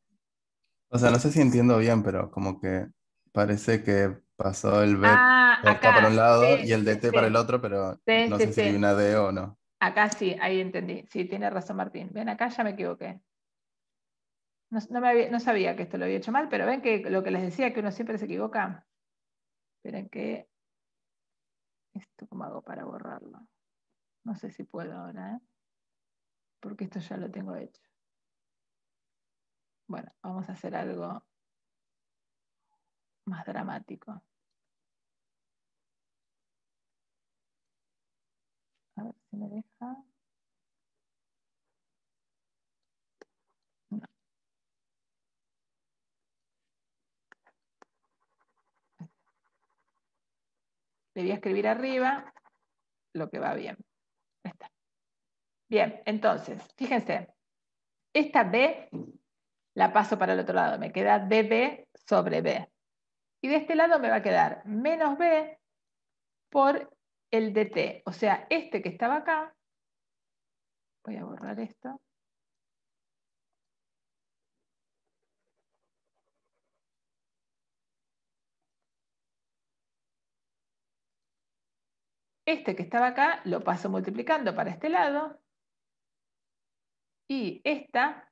O sea, no sé si entiendo bien, pero como que parece que pasó el B Ah, por K para un acá, lado y sí, el DT para el otro, pero sí, no sí, sé si hay sí. una D o no. Acá sí, ahí entendí. Sí, tiene razón Martín. Ven, acá ya me equivoqué. No sabía que esto lo había hecho mal, pero ven que lo que les decía, que uno siempre se equivoca. Esperen que... ¿Esto cómo hago para borrarlo? No sé si puedo ahora, ¿eh? Porque esto ya lo tengo hecho. Bueno, vamos a hacer algo más dramático. A ver si me deja. No. Le voy a escribir arriba lo que va bien. Ahí está. Bien, entonces, fíjense. Esta B la paso para el otro lado. Me queda dB sobre B. Y de este lado me va a quedar menos B por el dt. O sea, este que estaba acá, voy a borrar esto. Este que estaba acá lo paso multiplicando para este lado. Y esta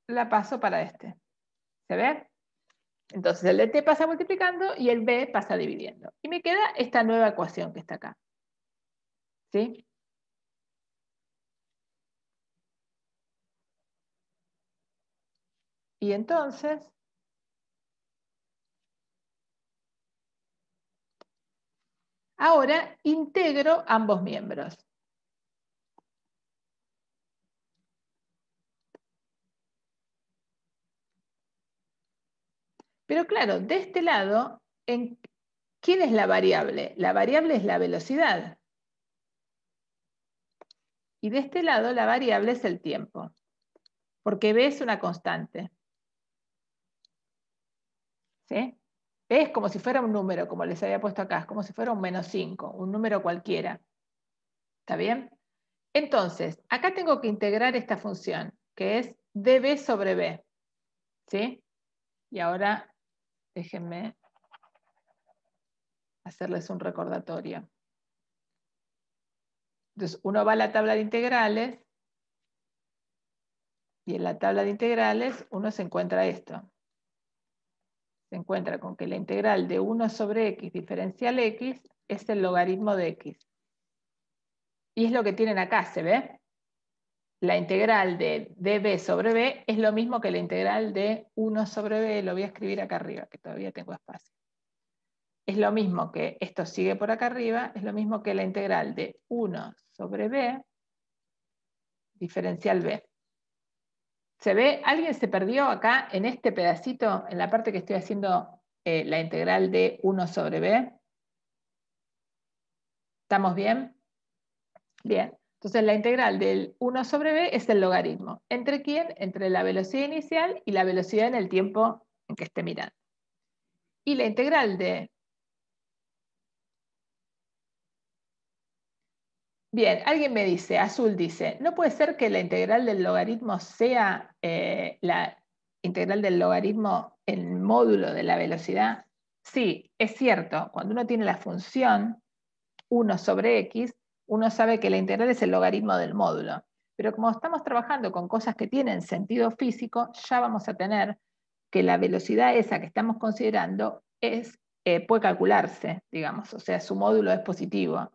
la paso para este. ¿Se ve? Entonces el dt pasa multiplicando y el b pasa dividiendo. Y me queda esta nueva ecuación que está acá. ¿Sí? Y entonces, ahora integro ambos miembros. Pero claro, de este lado, ¿quién es la variable? La variable es la velocidad. Y de este lado la variable es el tiempo, porque B es una constante. ¿Sí? B es como si fuera un número, como les había puesto acá, es como si fuera un -5, un número cualquiera. ¿Está bien? Entonces, acá tengo que integrar esta función, que es dB sobre B. ¿Sí? Y ahora, déjenme hacerles un recordatorio. Entonces, uno va a la tabla de integrales, y en la tabla de integrales uno se encuentra esto. Se encuentra con que la integral de 1 sobre x diferencial x es el logaritmo de x. Y es lo que tienen acá, ¿se ve? La integral de dB sobre b es lo mismo que la integral de 1 sobre b, lo voy a escribir acá arriba, que todavía tengo espacio. Es lo mismo que, esto sigue por acá arriba, es lo mismo que la integral de 1 sobre b diferencial b. ¿Se ve? ¿Alguien se perdió acá en este pedacito, en la parte que estoy haciendo la integral de 1 sobre b? ¿Estamos bien? Bien. Entonces la integral del 1 sobre b es el logaritmo. ¿Entre quién? Entre la velocidad inicial y la velocidad en el tiempo en que esté mirando. Y la integral de... Bien, alguien me dice, Azul dice, ¿no puede ser que la integral del logaritmo sea la integral del logaritmo en módulo de la velocidad? Sí, es cierto. Cuando uno tiene la función 1 sobre x, uno sabe que la integral es el logaritmo del módulo. Pero como estamos trabajando con cosas que tienen sentido físico, ya vamos a tener que la velocidad esa que estamos considerando puede calcularse, digamos, o sea, su módulo es positivo,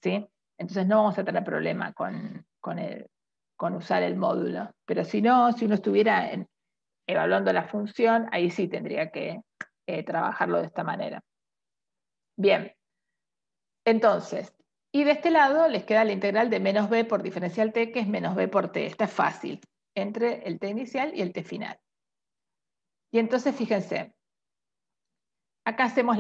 ¿sí? Entonces no vamos a tener problema con usar el módulo. Pero si no, si uno estuviera evaluando la función, ahí sí tendría que trabajarlo de esta manera. Bien, entonces, y de este lado les queda la integral de menos b por diferencial t, que es menos b por t. Esta es fácil, entre el t inicial y el t final. Y entonces, fíjense, acá hacemos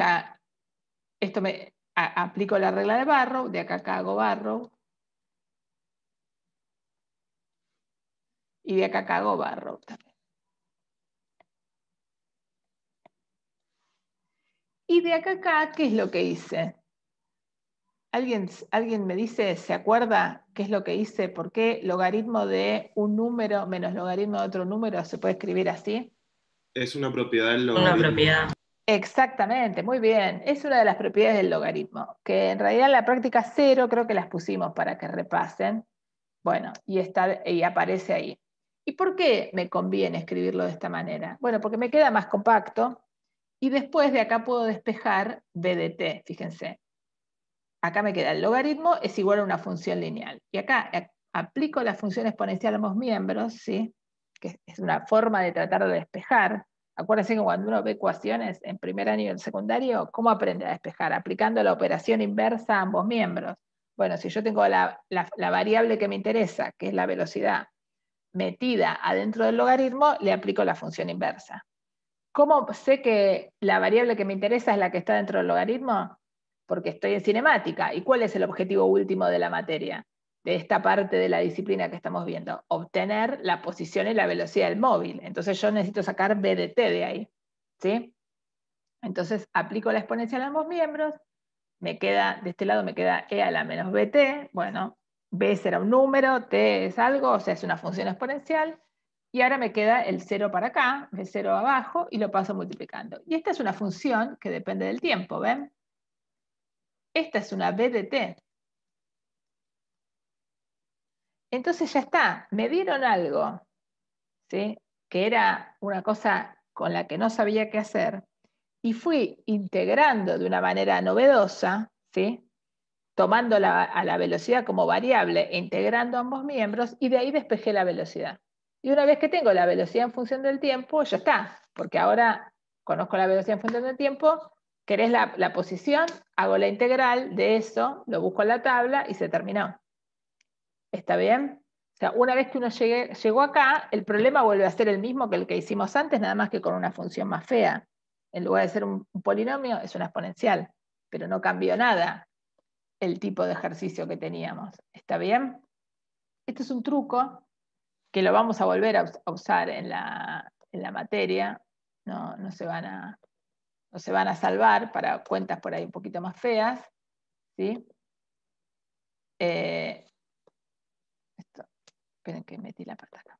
aplico la regla de Barrow, de acá hago Barrow, y de acá hago Barrow también. Y de acá a acá, ¿qué es lo que hice? ¿Alguien me dice, se acuerda qué es lo que hice? ¿Por qué logaritmo de un número menos logaritmo de otro número se puede escribir así? Es una propiedad del Una logaritmo. propiedad. Exactamente, muy bien. Es una de las propiedades del logaritmo, que en realidad en la práctica 0 creo que las pusimos para que repasen. Bueno, y aparece ahí. ¿Y por qué me conviene escribirlo de esta manera? Bueno, porque me queda más compacto y después de acá puedo despejar b de t, fíjense. Acá me queda el logaritmo es igual a una función lineal. Y acá aplico la función exponencial a ambos miembros, ¿sí? Que es una forma de tratar de despejar. Acuérdense que cuando uno ve ecuaciones en primer año y en secundario, ¿cómo aprende a despejar? Aplicando la operación inversa a ambos miembros. Bueno, si yo tengo la variable que me interesa, que es la velocidad, metida adentro del logaritmo, le aplico la función inversa. ¿Cómo sé que la variable que me interesa es la que está dentro del logaritmo? Porque estoy en cinemática. ¿Y cuál es el objetivo último de la materia? De esta parte de la disciplina que estamos viendo. Obtener la posición y la velocidad del móvil. Entonces yo necesito sacar b de t de ahí. ¿Sí? Entonces aplico la exponencial a ambos miembros. Me queda, de este lado me queda e a la menos bt. Bueno, b será un número, t es algo, o sea, es una función exponencial. Y ahora me queda el 0 para acá, el 0 abajo, y lo paso multiplicando. Y esta es una función que depende del tiempo, ¿ven? Esta es una b de t. Entonces ya está, me dieron algo, ¿sí? Que era una cosa con la que no sabía qué hacer, y fui integrando de una manera novedosa, ¿sí? Tomando a la velocidad como variable e integrando ambos miembros, y de ahí despejé la velocidad. Y una vez que tengo la velocidad en función del tiempo, ya está, porque ahora conozco la velocidad en función del tiempo, querés la posición, hago la integral de eso, lo busco en la tabla y se terminó. ¿Está bien? O sea, una vez que uno llegó acá, el problema vuelve a ser el mismo que el que hicimos antes, nada más que con una función más fea. En lugar de ser un polinomio, es una exponencial, pero no cambió nada el tipo de ejercicio que teníamos. ¿Está bien? Este es un truco que lo vamos a volver a usar en la materia. No se van a salvar para cuentas por ahí un poquito más feas. ¿Sí? Esperen que metí la parte acá.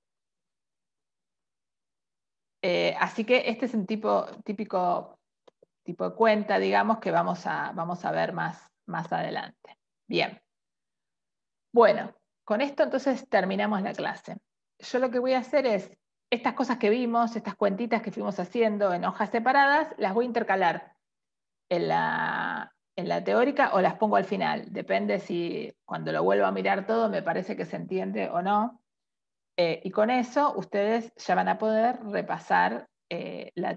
Así que este es un típico tipo de cuenta, digamos, que vamos a ver más adelante. Bien. Bueno, con esto entonces terminamos la clase. Yo lo que voy a hacer es, estas cosas que vimos, estas cuentitas que fuimos haciendo en hojas separadas, las voy a intercalar en la teórica o las pongo al final. Depende si cuando lo vuelvo a mirar todo me parece que se entiende o no. Y con eso ustedes ya van a poder repasar la